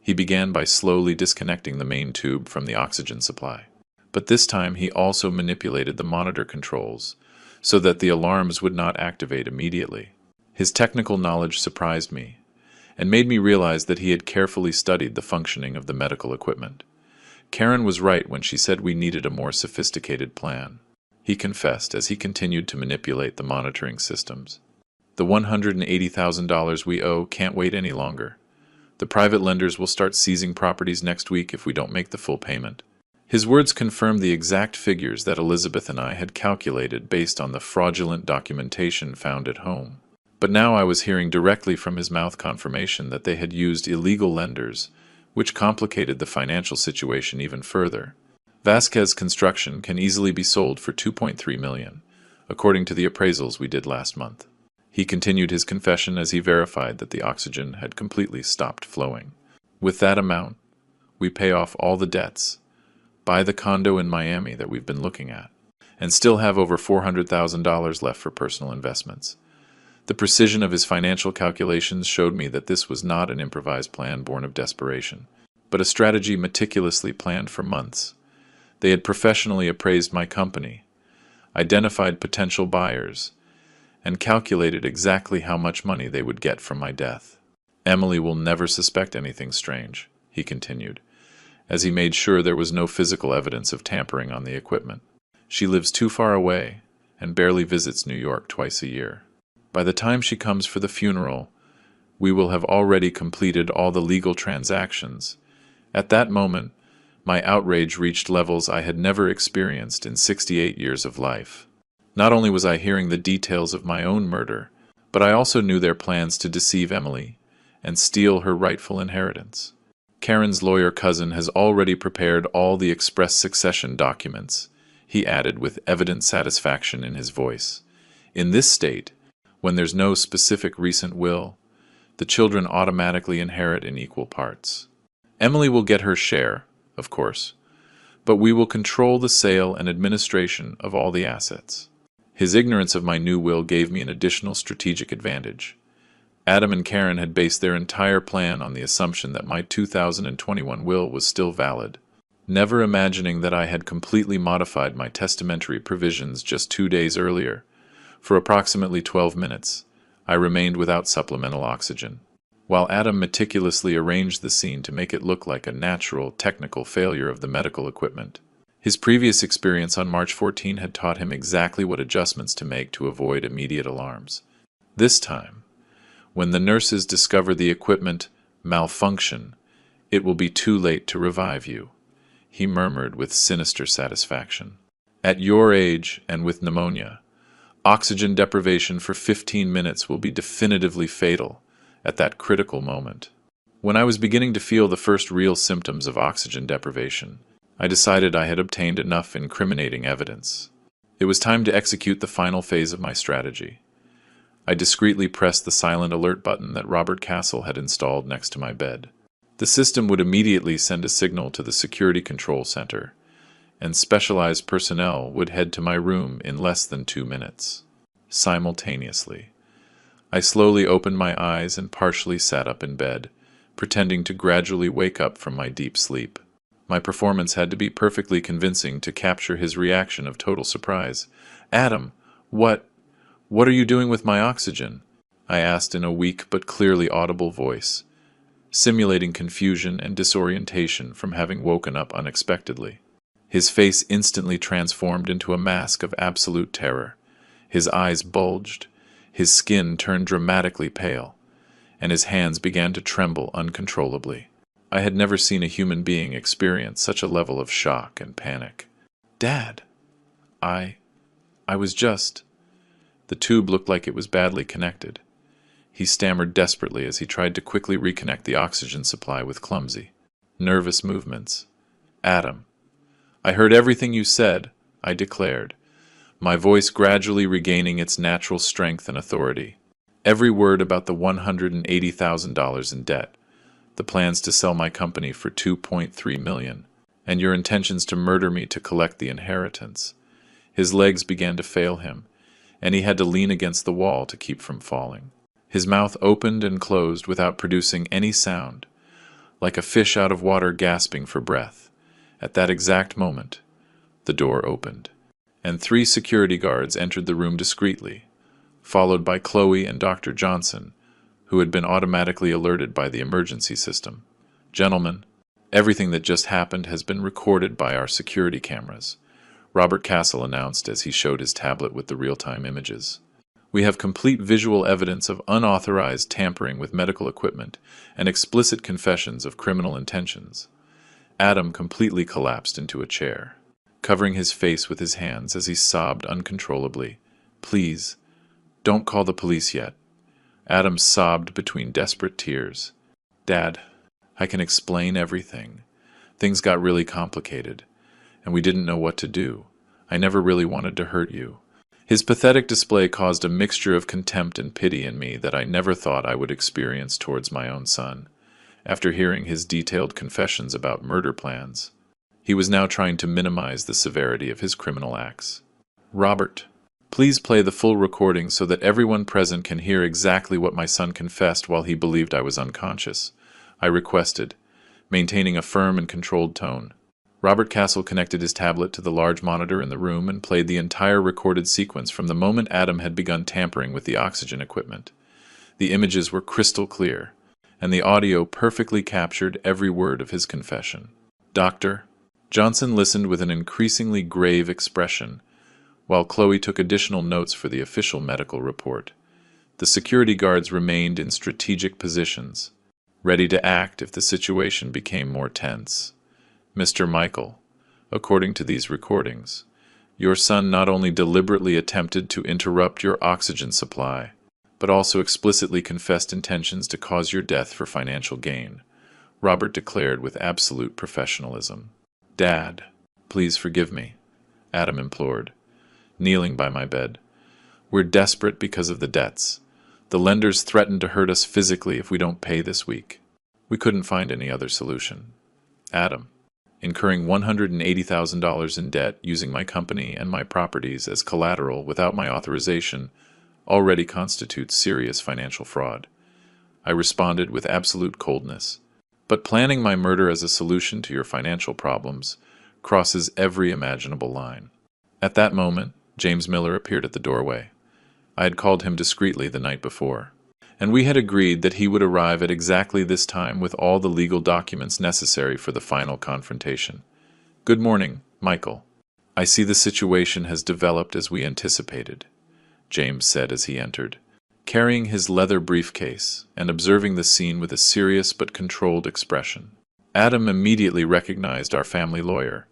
He began by slowly disconnecting the main tube from the oxygen supply. But this time he also manipulated the monitor controls so that the alarms would not activate immediately. His technical knowledge surprised me and made me realize that he had carefully studied the functioning of the medical equipment. Karen was right when she said we needed a more sophisticated plan, he confessed as he continued to manipulate the monitoring systems. "The $180,000 we owe can't wait any longer. The private lenders will start seizing properties next week if we don't make the full payment." His words confirmed the exact figures that Elizabeth and I had calculated based on the fraudulent documentation found at home. But now I was hearing directly from his mouth confirmation that they had used illegal lenders, which complicated the financial situation even further. "Vasquez Construction can easily be sold for $2.3 million, according to the appraisals we did last month." He continued his confession as he verified that the oxygen had completely stopped flowing. "With that amount, we pay off all the debts, buy the condo in Miami that we've been looking at, and still have over $400,000 left for personal investments." The precision of his financial calculations showed me that this was not an improvised plan born of desperation, but a strategy meticulously planned for months. They had professionally appraised my company, identified potential buyers, and calculated exactly how much money they would get from my death. Emily will never suspect anything strange, he continued, as he made sure there was no physical evidence of tampering on the equipment. She lives too far away and barely visits New York twice a year. By the time she comes for the funeral, we will have already completed all the legal transactions. At that moment, my outrage reached levels I had never experienced in 68 years of life. Not only was I hearing the details of my own murder, but I also knew their plans to deceive Emily and steal her rightful inheritance. Karen's lawyer cousin has already prepared all the express succession documents, he added with evident satisfaction in his voice. In this state, when there's no specific recent will, the children automatically inherit in equal parts. Emily will get her share, of course, but we will control the sale and administration of all the assets. His ignorance of my new will gave me an additional strategic advantage. Adam and Karen had based their entire plan on the assumption that my 2021 will was still valid, never imagining that I had completely modified my testamentary provisions just 2 days earlier. For approximately 12 minutes, I remained without supplemental oxygen, while Adam meticulously arranged the scene to make it look like a natural, technical failure of the medical equipment. His previous experience on March 14 had taught him exactly what adjustments to make to avoid immediate alarms. This time, when the nurses discover the equipment malfunction, it will be too late to revive you, he murmured with sinister satisfaction. At your age and with pneumonia, oxygen deprivation for 15 minutes will be definitively fatal at that critical moment. When I was beginning to feel the first real symptoms of oxygen deprivation, I decided I had obtained enough incriminating evidence. It was time to execute the final phase of my strategy. I discreetly pressed the silent alert button that Robert Castle had installed next to my bed. The system would immediately send a signal to the security control center, and specialized personnel would head to my room in less than 2 minutes. Simultaneously, I slowly opened my eyes and partially sat up in bed, pretending to gradually wake up from my deep sleep. My performance had to be perfectly convincing to capture his reaction of total surprise. "Adam, what are you doing with my oxygen?" I asked in a weak but clearly audible voice, simulating confusion and disorientation from having woken up unexpectedly. His face instantly transformed into a mask of absolute terror. His eyes bulged, his skin turned dramatically pale, and his hands began to tremble uncontrollably. I had never seen a human being experience such a level of shock and panic. "Dad, I was just—" The tube looked like it was badly connected. He stammered desperately as he tried to quickly reconnect the oxygen supply with clumsy, nervous movements. "Adam, I heard everything you said," I declared, my voice gradually regaining its natural strength and authority. "Every word about the $180,000 in debt, the plans to sell my company for $2.3 million, and your intentions to murder me to collect the inheritance." His legs began to fail him, and he had to lean against the wall to keep from falling. His mouth opened and closed without producing any sound, like a fish out of water gasping for breath. At that exact moment, the door opened, and 3 security guards entered the room discreetly, followed by Chloe and Dr. Johnson, who had been automatically alerted by the emergency system. "Gentlemen, everything that just happened has been recorded by our security cameras," Robert Castle announced as he showed his tablet with the real-time images. "We have complete visual evidence of unauthorized tampering with medical equipment and explicit confessions of criminal intentions." Adam completely collapsed into a chair, covering his face with his hands as he sobbed uncontrollably. "Please, don't call the police yet." Adam sobbed between desperate tears. "Dad, I can explain everything. Things got really complicated, and we didn't know what to do. I never really wanted to hurt you." His pathetic display caused a mixture of contempt and pity in me that I never thought I would experience towards my own son. After hearing his detailed confessions about murder plans, he was now trying to minimize the severity of his criminal acts. "Robert, please play the full recording so that everyone present can hear exactly what my son confessed while he believed I was unconscious," I requested, maintaining a firm and controlled tone. Robert Castle connected his tablet to the large monitor in the room and played the entire recorded sequence from the moment Adam had begun tampering with the oxygen equipment. The images were crystal clear, and the audio perfectly captured every word of his confession. "Doctor?" Johnson listened with an increasingly grave expression, while Chloe took additional notes for the official medical report. The security guards remained in strategic positions, ready to act if the situation became more tense. "Mr. Michael, according to these recordings, your son not only deliberately attempted to interrupt your oxygen supply, but also explicitly confessed intentions to cause your death for financial gain," Robert declared with absolute professionalism. "Dad, please forgive me," Adam implored, kneeling by my bed. "We're desperate because of the debts. The lenders threatened to hurt us physically if we don't pay this week. We couldn't find any other solution. Adam, incurring $180,000 in debt using my company and my properties as collateral without my authorization already constitutes serious financial fraud." I responded with absolute coldness. "But planning my murder as a solution to your financial problems crosses every imaginable line." At that moment, James Miller appeared at the doorway. I had called him discreetly the night before, and we had agreed that he would arrive at exactly this time with all the legal documents necessary for the final confrontation. "Good morning, Michael. I see the situation has developed as we anticipated," James said as he entered, carrying his leather briefcase and observing the scene with a serious but controlled expression. Adam immediately recognized our family lawyer,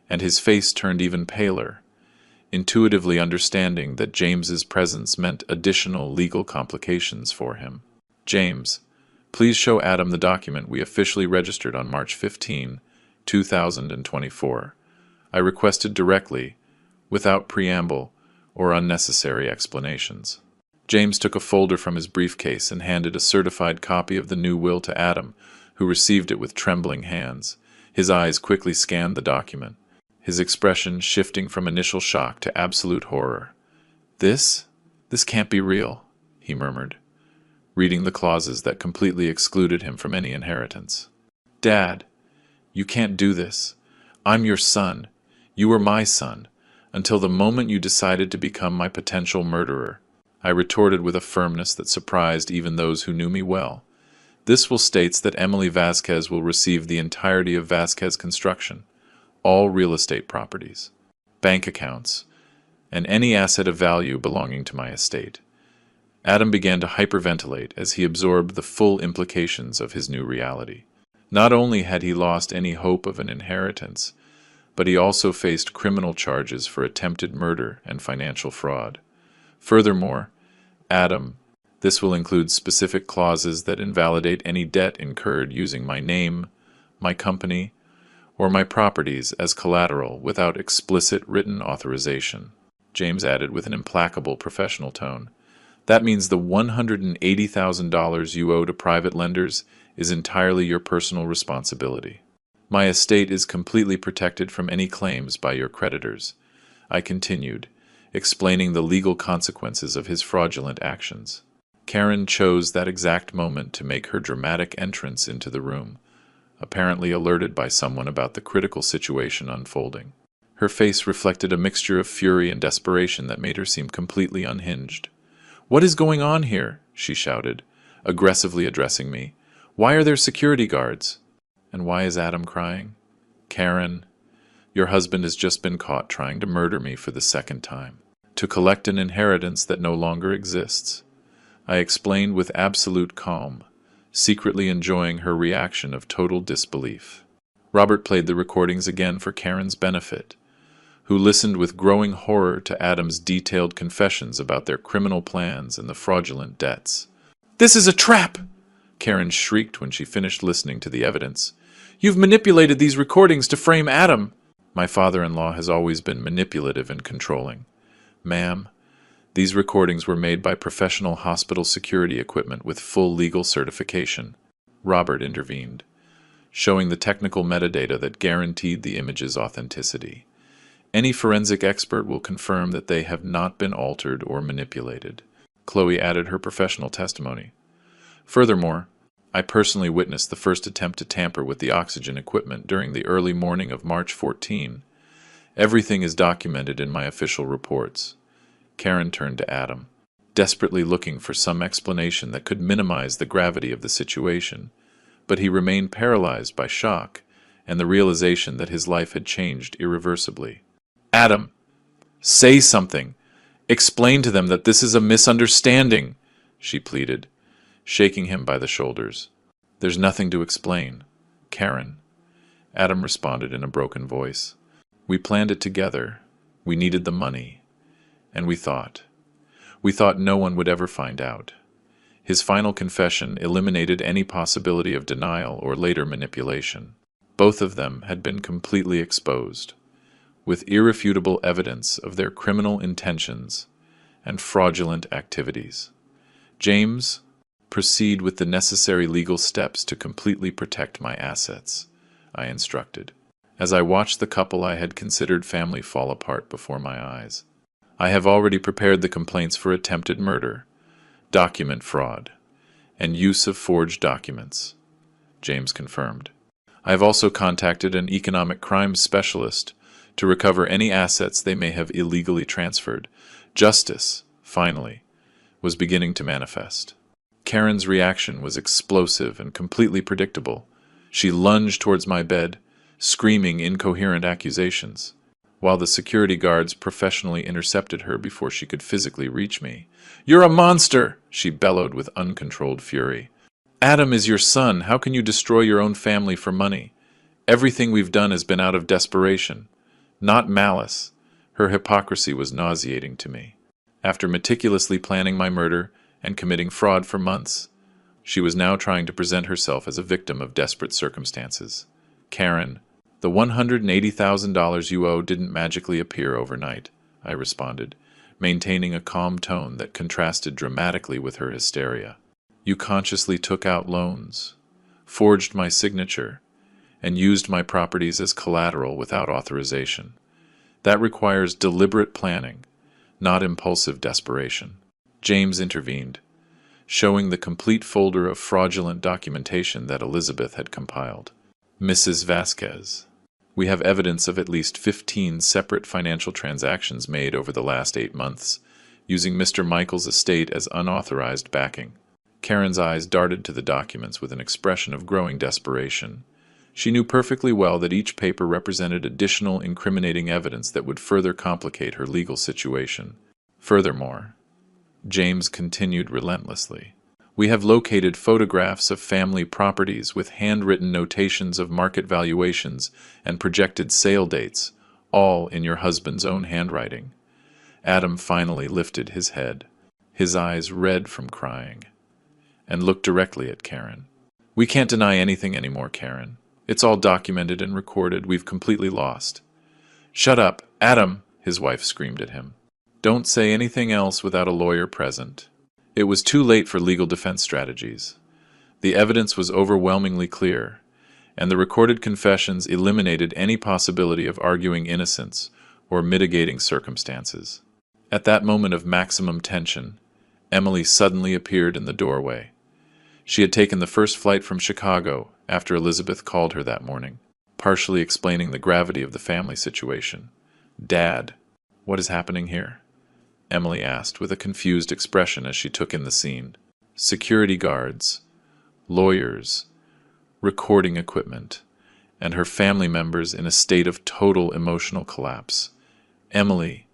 and his face turned even paler, intuitively understanding that James's presence meant additional legal complications for him. "James, please show Adam the document we officially registered on March 15, 2024. I requested directly, without preamble or unnecessary explanations." James took a folder from his briefcase and handed a certified copy of the new will to Adam, who received it with trembling hands. His eyes quickly scanned the document, his expression shifting from initial shock to absolute horror. This can't be real," he murmured, reading the clauses that completely excluded him from any inheritance. "Dad, you can't do this. I'm your son. You were my son, until the moment you decided to become my potential murderer," I retorted with a firmness that surprised even those who knew me well. "This will states that Emily Vasquez will receive the entirety of Vasquez Construction, all real estate properties, bank accounts, and any asset of value belonging to my estate." Adam began to hyperventilate as he absorbed the full implications of his new reality. Not only had he lost any hope of an inheritance, but he also faced criminal charges for attempted murder and financial fraud. Furthermore, Adam, this will include specific clauses that invalidate any debt incurred using my name, my company, or my properties as collateral without explicit written authorization," James added with an implacable professional tone. "That means the $180,000 you owe to private lenders is entirely your personal responsibility. My estate is completely protected from any claims by your creditors," I continued, explaining the legal consequences of his fraudulent actions. Karen chose that exact moment to make her dramatic entrance into the room, apparently alerted by someone about the critical situation unfolding. Her face reflected a mixture of fury and desperation that made her seem completely unhinged. "What is going on here?" she shouted, aggressively addressing me. "Why are there security guards? And why is Adam crying? Karen, your husband has just been caught trying to murder me for the second time, to collect an inheritance that no longer exists," I explained with absolute calm, secretly enjoying her reaction of total disbelief. Robert played the recordings again for Karen's benefit, who listened with growing horror to Adam's detailed confessions about their criminal plans and the fraudulent debts. "This is a trap!" Karen shrieked when she finished listening to the evidence. "You've manipulated these recordings to frame Adam." "My father-in-law has always been manipulative and controlling. Ma'am, these recordings were made by professional hospital security equipment with full legal certification," Robert intervened, showing the technical metadata that guaranteed the image's authenticity. "Any forensic expert will confirm that they have not been altered or manipulated." Chloe added her professional testimony. "Furthermore, I personally witnessed the first attempt to tamper with the oxygen equipment during the early morning of March 14. Everything is documented in my official reports. Karen turned to Adam, desperately looking for some explanation that could minimize the gravity of the situation, but he remained paralyzed by shock and the realization that his life had changed irreversibly. Adam, say something. Explain to them that this is a misunderstanding, she pleaded, shaking him by the shoulders. There's nothing to explain, Karen. Adam responded in a broken voice. We planned it together. We needed the money. And we thought no one would ever find out. His final confession eliminated any possibility of denial or later manipulation. Both of them had been completely exposed, with irrefutable evidence of their criminal intentions and fraudulent activities. James, proceed with the necessary legal steps to completely protect my assets, I instructed, as I watched the couple I had considered family fall apart before my eyes. I have already prepared the complaints for attempted murder, document fraud, and use of forged documents, James confirmed. I have also contacted an economic crimes specialist to recover any assets they may have illegally transferred. Justice, finally, was beginning to manifest. Karen's reaction was explosive and completely predictable. She lunged towards my bed, screaming incoherent accusations, while the security guards professionally intercepted her before she could physically reach me. "You're a monster!" she bellowed with uncontrolled fury. "Adam is your son. How can you destroy your own family for money? Everything we've done has been out of desperation, not malice." Her hypocrisy was nauseating to me. After meticulously planning my murder and committing fraud for months, she was now trying to present herself as a victim of desperate circumstances. Karen, the $180,000 you owe didn't magically appear overnight, I responded, maintaining a calm tone that contrasted dramatically with her hysteria. You consciously took out loans, forged my signature, and used my properties as collateral without authorization. That requires deliberate planning, not impulsive desperation. James intervened, showing the complete folder of fraudulent documentation that Elizabeth had compiled. Mrs. Vasquez, we have evidence of at least 15 separate financial transactions made over the last 8 months, using Mr. Michael's estate as unauthorized backing. Karen's eyes darted to the documents with an expression of growing desperation. She knew perfectly well that each paper represented additional incriminating evidence that would further complicate her legal situation. Furthermore, James continued relentlessly, we have located photographs of family properties with handwritten notations of market valuations and projected sale dates, all in your husband's own handwriting. Adam finally lifted his head, his eyes red from crying, and looked directly at Karen. We can't deny anything anymore, Karen. It's all documented and recorded. We've completely lost. Shut up, Adam, his wife screamed at him. Don't say anything else without a lawyer present. It was too late for legal defense strategies. The evidence was overwhelmingly clear, and the recorded confessions eliminated any possibility of arguing innocence or mitigating circumstances. At that moment of maximum tension, Emily suddenly appeared in the doorway. She had taken the first flight from Chicago after Elizabeth called her that morning, partially explaining the gravity of the family situation. Dad, what is happening here? Emily asked with a confused expression as she took in the scene. Security guards, lawyers, recording equipment, and her family members in a state of total emotional collapse. Emily,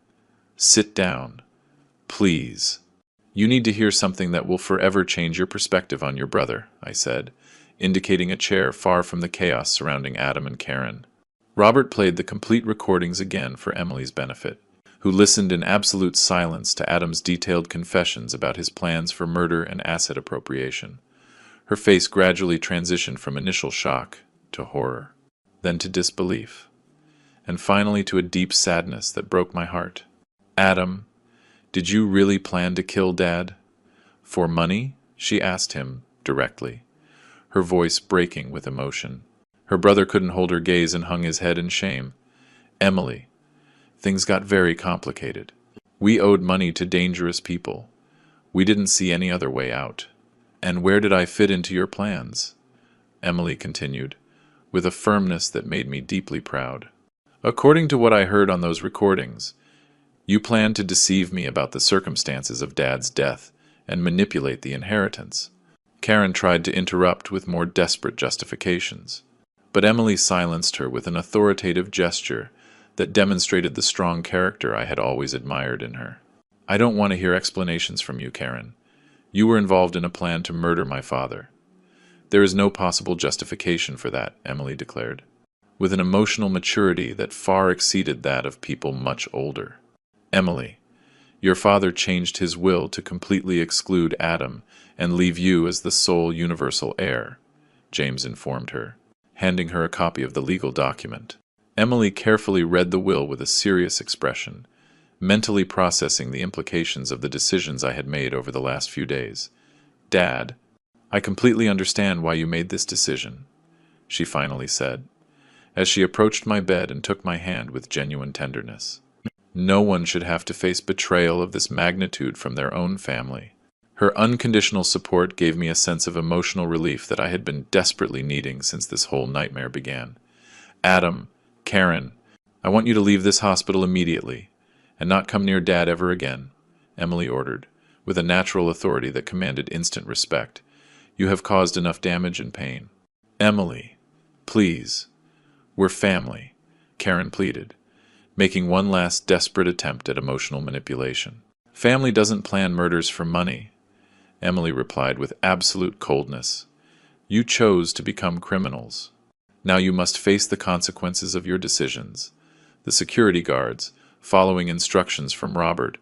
sit down, please. You need to hear something that will forever change your perspective on your brother, I said, indicating a chair far from the chaos surrounding Adam and Karen. Robert played the complete recordings again for Emily's benefit, who listened in absolute silence to Adam's detailed confessions about his plans for murder and asset appropriation. Her face gradually transitioned from initial shock to horror, then to disbelief, and finally to a deep sadness that broke my heart. Adam, did you really plan to kill Dad? For money? She asked him directly, her voice breaking with emotion. Her brother couldn't hold her gaze and hung his head in shame. Emily, things got very complicated. We owed money to dangerous people. We didn't see any other way out. And where did I fit into your plans? Emily continued, with a firmness that made me deeply proud. According to what I heard on those recordings, you planned to deceive me about the circumstances of Dad's death and manipulate the inheritance. Karen tried to interrupt with more desperate justifications, but Emily silenced her with an authoritative gesture that demonstrated the strong character I had always admired in her. I don't want to hear explanations from you, Karen. You were involved in a plan to murder my father. There is no possible justification for that, Emily declared, with an emotional maturity that far exceeded that of people much older. Emily, your father changed his will to completely exclude Adam and leave you as the sole universal heir, James informed her, handing her a copy of the legal document. Emily carefully read the will with a serious expression, mentally processing the implications of the decisions I had made over the last few days. Dad, I completely understand why you made this decision, she finally said, as she approached my bed and took my hand with genuine tenderness. No one should have to face betrayal of this magnitude from their own family. Her unconditional support gave me a sense of emotional relief that I had been desperately needing since this whole nightmare began. Adam, Karen, I want you to leave this hospital immediately and not come near Dad ever again, Emily ordered, with a natural authority that commanded instant respect. You have caused enough damage and pain. Emily, please. We're family, Karen pleaded, making one last desperate attempt at emotional manipulation. Family doesn't plan murders for money, Emily replied with absolute coldness. You chose to become criminals. Now you must face the consequences of your decisions. The security guards, following instructions from Robert,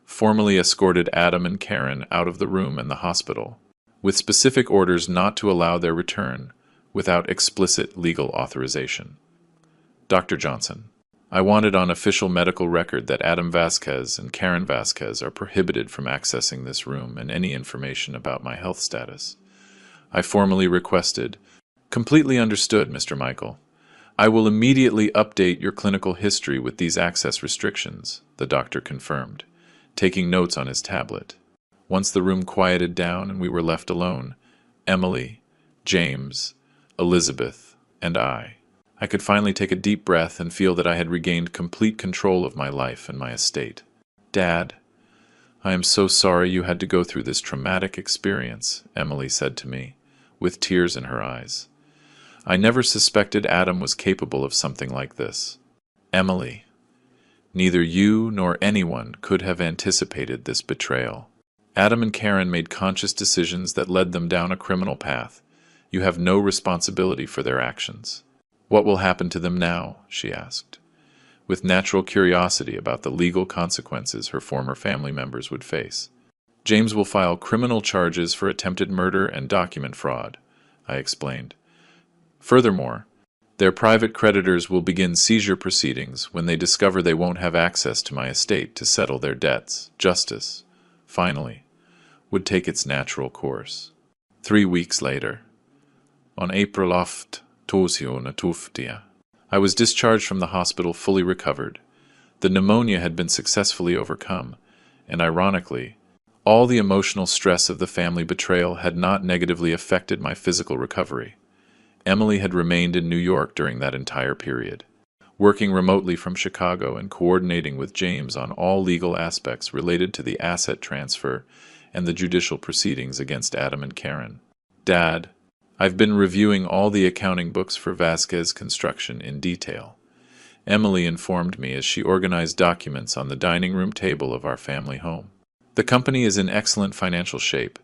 formally escorted Adam and Karen out of the room and the hospital, with specific orders not to allow their return without explicit legal authorization. Dr. Johnson, I wanted on official medical record that Adam Vasquez and Karen Vasquez are prohibited from accessing this room and any information about my health status. I formally requested, completely understood, Mr. Michael. I will immediately update your clinical history with these access restrictions, the doctor confirmed, taking notes on his tablet. Once the room quieted down and we were left alone, Emily, James, Elizabeth, and I could finally take a deep breath and feel that I had regained complete control of my life and my estate. Dad, I am so sorry you had to go through this traumatic experience, Emily said to me, with tears in her eyes. I never suspected Adam was capable of something like this. Emily, neither you nor anyone could have anticipated this betrayal. Adam and Karen made conscious decisions that led them down a criminal path. You have no responsibility for their actions. What will happen to them now? She asked, with natural curiosity about the legal consequences her former family members would face. James will file criminal charges for attempted murder and document fraud, I explained. Furthermore, their private creditors will begin seizure proceedings when they discover they won't have access to my estate to settle their debts. Justice, finally, would take its natural course. 3 weeks later, on April 8th, I was discharged from the hospital fully recovered. The pneumonia had been successfully overcome, and ironically, all the emotional stress of the family betrayal had not negatively affected my physical recovery. Emily had remained in New York during that entire period, working remotely from Chicago and coordinating with James on all legal aspects related to the asset transfer and the judicial proceedings against Adam and Karen. Dad, I've been reviewing all the accounting books for Vasquez Construction in detail, Emily informed me as she organized documents on the dining room table of our family home. The company is in excellent financial shape,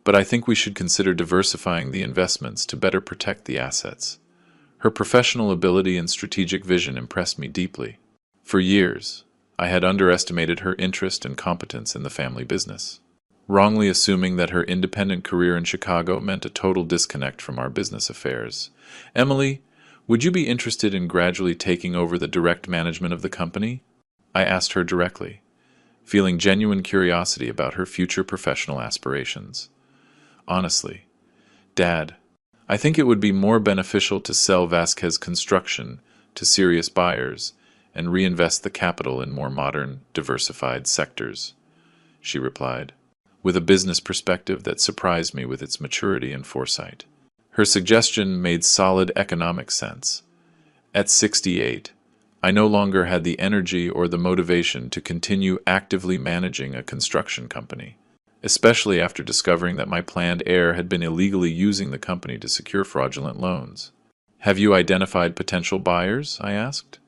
but I think we should consider diversifying the investments to better protect the assets. Her professional ability and strategic vision impressed me deeply. For years, I had underestimated her interest and competence in the family business, wrongly assuming that her independent career in Chicago meant a total disconnect from our business affairs. Emily, would you be interested in gradually taking over the direct management of the company? I asked her directly, feeling genuine curiosity about her future professional aspirations. Honestly, Dad, I think it would be more beneficial to sell Vasquez Construction to serious buyers and reinvest the capital in more modern, diversified sectors, she replied, with a business perspective that surprised me with its maturity and foresight. Her suggestion made solid economic sense. At 68, I no longer had the energy or the motivation to continue actively managing a construction company, especially after discovering that my planned heir had been illegally using the company to secure fraudulent loans. "Have you identified potential buyers?" I asked,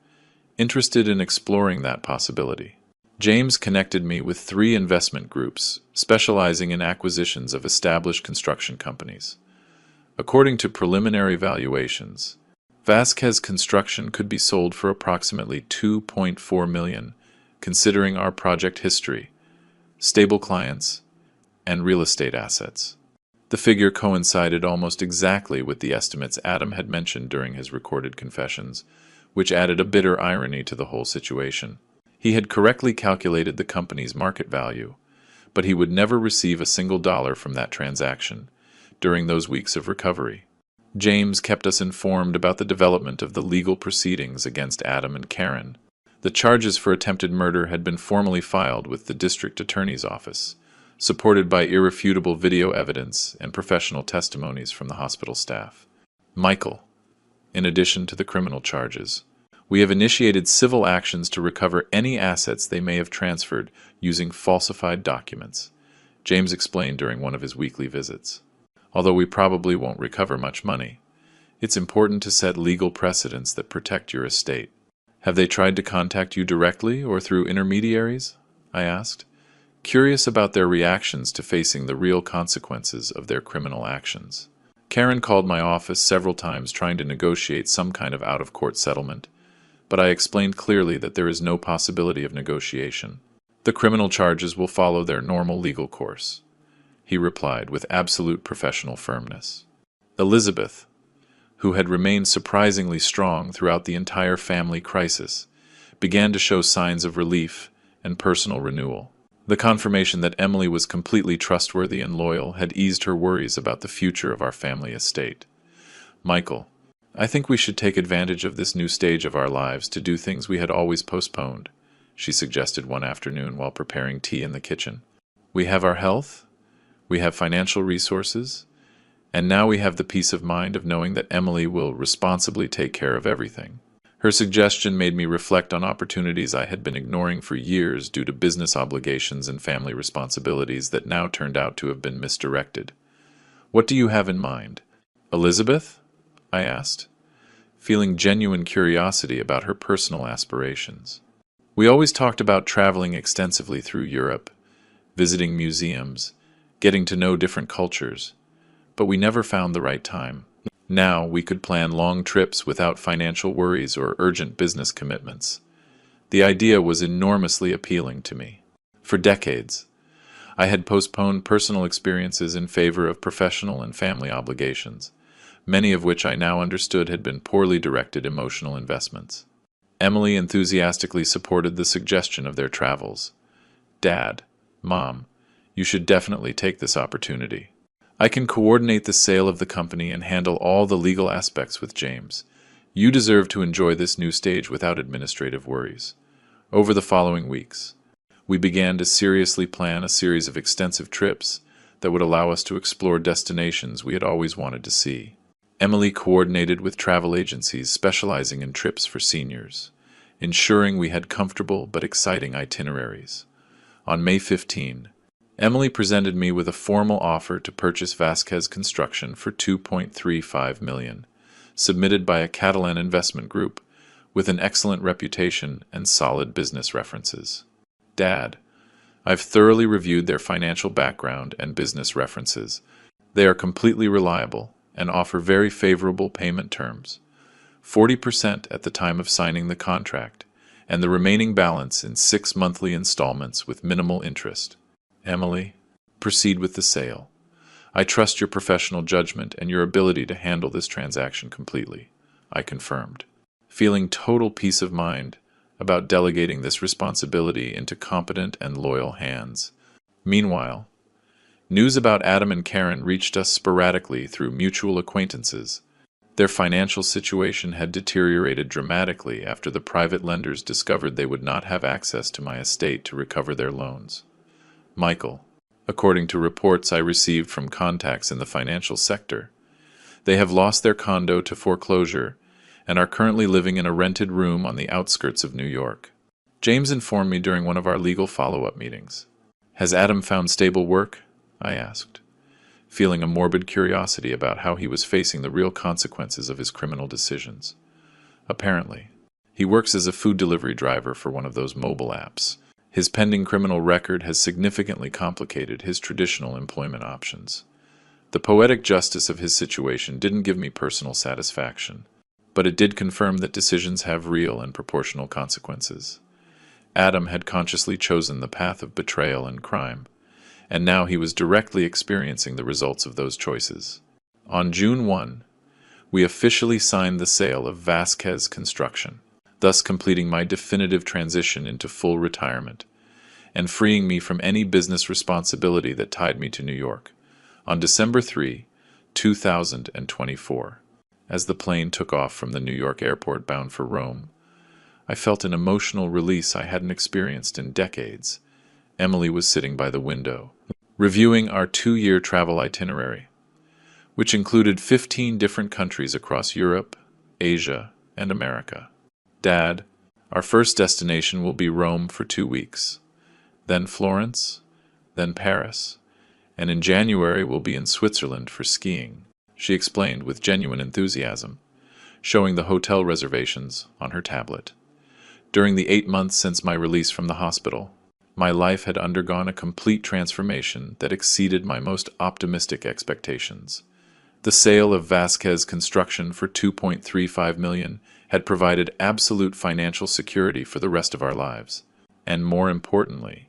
interested in exploring that possibility. James connected me with 3 investment groups specializing in acquisitions of established construction companies. According to preliminary valuations, Vasquez Construction could be sold for approximately $2.4 million, considering our project history, stable clients, and real estate assets. The figure coincided almost exactly with the estimates Adam had mentioned during his recorded confessions, which added a bitter irony to the whole situation. He had correctly calculated the company's market value, but he would never receive a single dollar from that transaction during those weeks of recovery. James kept us informed about the development of the legal proceedings against Adam and Karen. The charges for attempted murder had been formally filed with the district attorney's office, supported by irrefutable video evidence and professional testimonies from the hospital staff. "Michael, in addition to the criminal charges, we have initiated civil actions to recover any assets they may have transferred using falsified documents," James explained during one of his weekly visits. "Although we probably won't recover much money, it's important to set legal precedents that protect your estate." "Have they tried to contact you directly or through intermediaries?" I asked, curious about their reactions to facing the real consequences of their criminal actions. Karen called my office several times trying to negotiate some kind of out-of-court settlement, but I explained clearly that there is no possibility of negotiation. "The criminal charges will follow their normal legal course," he replied with absolute professional firmness. Elizabeth, who had remained surprisingly strong throughout the entire family crisis, began to show signs of relief and personal renewal. The confirmation that Emily was completely trustworthy and loyal had eased her worries about the future of our family estate. "Michael, I think we should take advantage of this new stage of our lives to do things we had always postponed," she suggested one afternoon while preparing tea in the kitchen. "We have our health, we have financial resources, and now we have the peace of mind of knowing that Emily will responsibly take care of everything." Her suggestion made me reflect on opportunities I had been ignoring for years due to business obligations and family responsibilities that now turned out to have been misdirected. "What do you have in mind?" "Elizabeth?" I asked, feeling genuine curiosity about her personal aspirations. We always talked about traveling extensively through Europe, visiting museums, getting to know different cultures, but we never found the right time. Now we could plan long trips without financial worries or urgent business commitments. The idea was enormously appealing to me. For decades, I had postponed personal experiences in favor of professional and family obligations, many of which I now understood had been poorly directed emotional investments. Emily enthusiastically supported the suggestion of their travels. "Dad, Mom, you should definitely take this opportunity. I can coordinate the sale of the company and handle all the legal aspects with James. You deserve to enjoy this new stage without administrative worries." Over the following weeks, we began to seriously plan a series of extensive trips that would allow us to explore destinations we had always wanted to see. Emily coordinated with travel agencies specializing in trips for seniors, ensuring we had comfortable but exciting itineraries. On May 15, Emily presented me with a formal offer to purchase Vasquez Construction for $2.35 million, submitted by a Catalan investment group with an excellent reputation and solid business references. "Dad, I've thoroughly reviewed their financial background and business references. They are completely reliable and offer very favorable payment terms, 40% at the time of signing the contract, and the remaining balance in 6 monthly installments with minimal interest. Emily, proceed with the sale. I trust your professional judgment and your ability to handle this transaction completely," I confirmed, feeling total peace of mind about delegating this responsibility into competent and loyal hands. Meanwhile, news about Adam and Karen reached us sporadically through mutual acquaintances. Their financial situation had deteriorated dramatically after the private lenders discovered they would not have access to my estate to recover their loans. "Michael, according to reports I received from contacts in the financial sector. They have lost their condo to foreclosure and are currently living in a rented room on the outskirts of New York. James informed me during one of our legal follow-up meetings. Has Adam found stable work? I asked, feeling a morbid curiosity about how he was facing the real consequences of his criminal decisions. Apparently, he works as a food delivery driver for one of those mobile apps. His pending criminal record has significantly complicated his traditional employment options. The poetic justice of his situation didn't give me personal satisfaction, but it did confirm that decisions have real and proportional consequences. Adam had consciously chosen the path of betrayal and crime, and now he was directly experiencing the results of those choices. On June 1, we officially signed the sale of Vasquez Construction, thus completing my definitive transition into full retirement, and freeing me from any business responsibility that tied me to New York. On December 3, 2024, as the plane took off from the New York airport bound for Rome, I felt an emotional release I hadn't experienced in decades. Emily was sitting by the window, reviewing our 2-year travel itinerary, which included 15 different countries across Europe, Asia, and America. Dad, our first destination will be Rome for 2 weeks, then Florence, then Paris, and in January we'll be in Switzerland for skiing, she explained with genuine enthusiasm, showing the hotel reservations on her tablet. During the 8 months since my release from the hospital, my life had undergone a complete transformation that exceeded my most optimistic expectations. The sale of Vasquez Construction for $2.35 million had provided absolute financial security for the rest of our lives, and more importantly,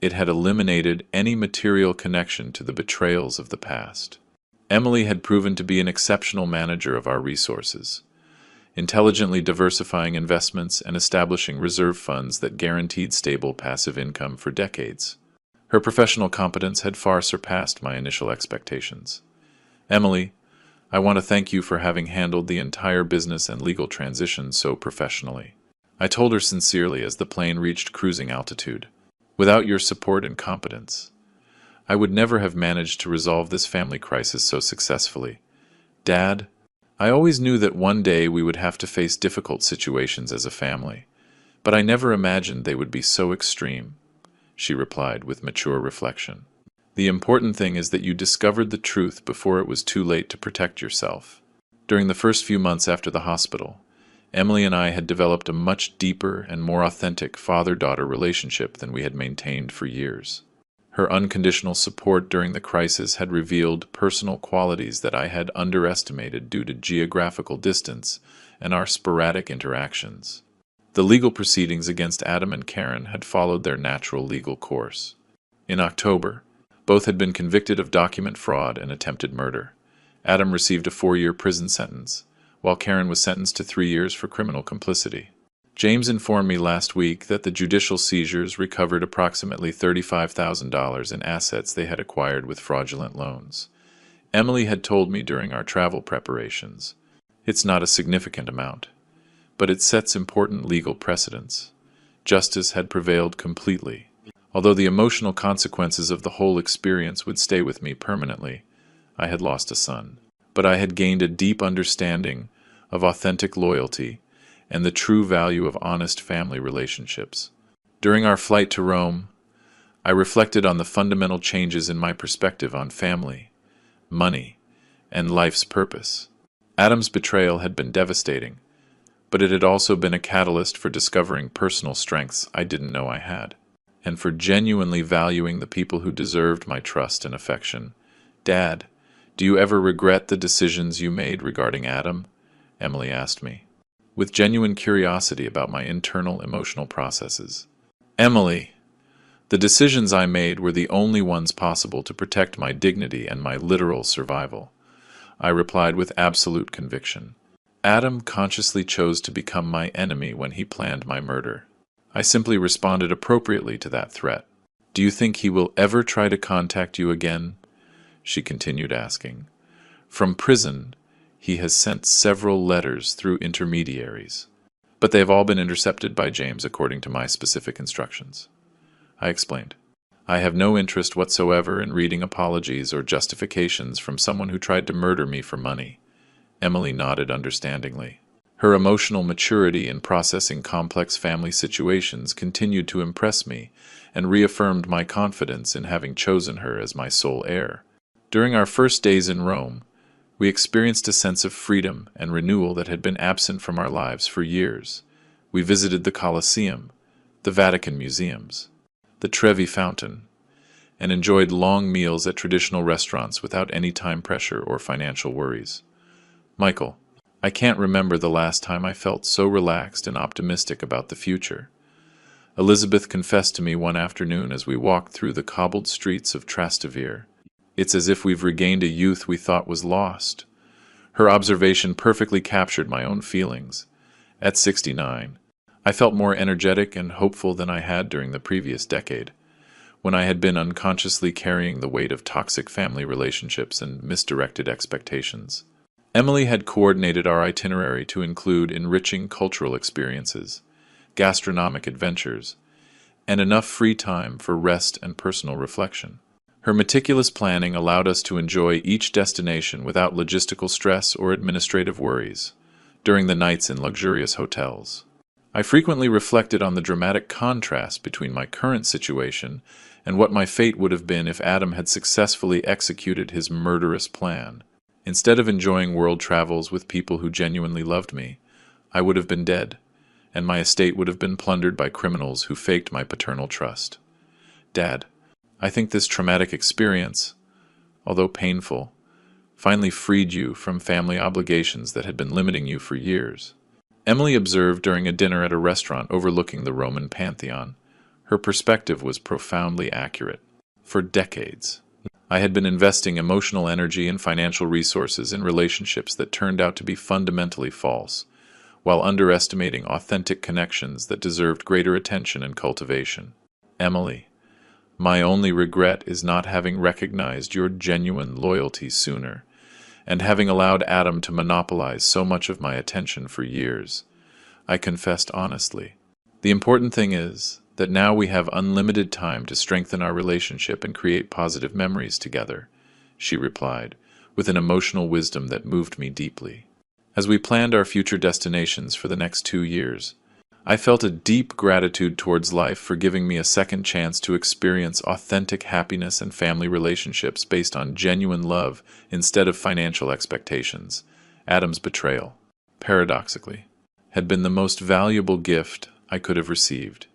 it had eliminated any material connection to the betrayals of the past. Emily had proven to be an exceptional manager of our resources, intelligently diversifying investments and establishing reserve funds that guaranteed stable passive income for decades. Her professional competence had far surpassed my initial expectations. Emily, I want to thank you for having handled the entire business and legal transition so professionally. I told her sincerely as the plane reached cruising altitude. Without your support and competence, I would never have managed to resolve this family crisis so successfully. Dad, I always knew that one day we would have to face difficult situations as a family, but I never imagined they would be so extreme, she replied with mature reflection. The important thing is that you discovered the truth before it was too late to protect yourself. During the first few months after the hospital, Emily and I had developed a much deeper and more authentic father-daughter relationship than we had maintained for years. Her unconditional support during the crisis had revealed personal qualities that I had underestimated due to geographical distance and our sporadic interactions. The legal proceedings against Adam and Karen had followed their natural legal course. In October, both had been convicted of document fraud and attempted murder. Adam received a 4-year prison sentence, while Karen was sentenced to 3 years for criminal complicity. James informed me last week that the judicial seizures recovered approximately $35,000 in assets they had acquired with fraudulent loans. Emily had told me during our travel preparations, it's not a significant amount, but it sets important legal precedents. Justice had prevailed completely. Although the emotional consequences of the whole experience would stay with me permanently, I had lost a son. But I had gained a deep understanding of authentic loyalty and the true value of honest family relationships. During our flight to Rome, I reflected on the fundamental changes in my perspective on family, money, and life's purpose. Adam's betrayal had been devastating, but it had also been a catalyst for discovering personal strengths I didn't know I had, and for genuinely valuing the people who deserved my trust and affection. Dad, do you ever regret the decisions you made regarding Adam? Emily asked me, with genuine curiosity about my internal emotional processes. Emily, the decisions I made were the only ones possible to protect my dignity and my literal survival, I replied with absolute conviction. Adam consciously chose to become my enemy when he planned my murder. I simply responded appropriately to that threat. Do you think he will ever try to contact you again? She continued asking. From prison, he has sent several letters through intermediaries, but they have all been intercepted by James according to my specific instructions. I explained. I have no interest whatsoever in reading apologies or justifications from someone who tried to murder me for money. Emily nodded understandingly. Her emotional maturity in processing complex family situations continued to impress me and reaffirmed my confidence in having chosen her as my sole heir. During our first days in Rome, we experienced a sense of freedom and renewal that had been absent from our lives for years. We visited the Colosseum, the Vatican museums, the Trevi Fountain, and enjoyed long meals at traditional restaurants without any time pressure or financial worries. Michael, I can't remember the last time I felt so relaxed and optimistic about the future. Elizabeth confessed to me one afternoon as we walked through the cobbled streets of Trastevere. It's as if we've regained a youth we thought was lost. Her observation perfectly captured my own feelings. At 69, I felt more energetic and hopeful than I had during the previous decade, when I had been unconsciously carrying the weight of toxic family relationships and misdirected expectations. Emily had coordinated our itinerary to include enriching cultural experiences, gastronomic adventures, and enough free time for rest and personal reflection. Her meticulous planning allowed us to enjoy each destination without logistical stress or administrative worries during the nights in luxurious hotels. I frequently reflected on the dramatic contrast between my current situation and what my fate would have been if Adam had successfully executed his murderous plan. Instead of enjoying world travels with people who genuinely loved me, I would have been dead, and my estate would have been plundered by criminals who faked my paternal trust. Dad, I think this traumatic experience, although painful, finally freed you from family obligations that had been limiting you for years. Emily observed during a dinner at a restaurant overlooking the Roman Pantheon. Her perspective was profoundly accurate. For decades, I had been investing emotional energy and financial resources in relationships that turned out to be fundamentally false, while underestimating authentic connections that deserved greater attention and cultivation. Emily, my only regret is not having recognized your genuine loyalty sooner, and having allowed Adam to monopolize so much of my attention for years. I confessed honestly. The important thing is that now we have unlimited time to strengthen our relationship and create positive memories together, she replied, with an emotional wisdom that moved me deeply. As we planned our future destinations for the next 2 years, I felt a deep gratitude towards life for giving me a second chance to experience authentic happiness and family relationships based on genuine love instead of financial expectations. Adam's betrayal, paradoxically, had been the most valuable gift I could have received.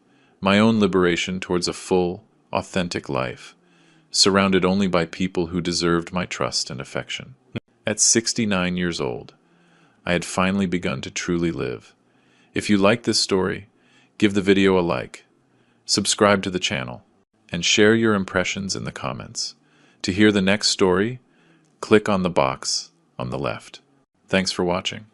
My own liberation towards a full, authentic life, surrounded only by people who deserved my trust and affection. At 69 years old, I had finally begun to truly live. If you like this story, give the video a like, subscribe to the channel, and share your impressions in the comments. To hear the next story, click on the box on the left. Thanks for watching.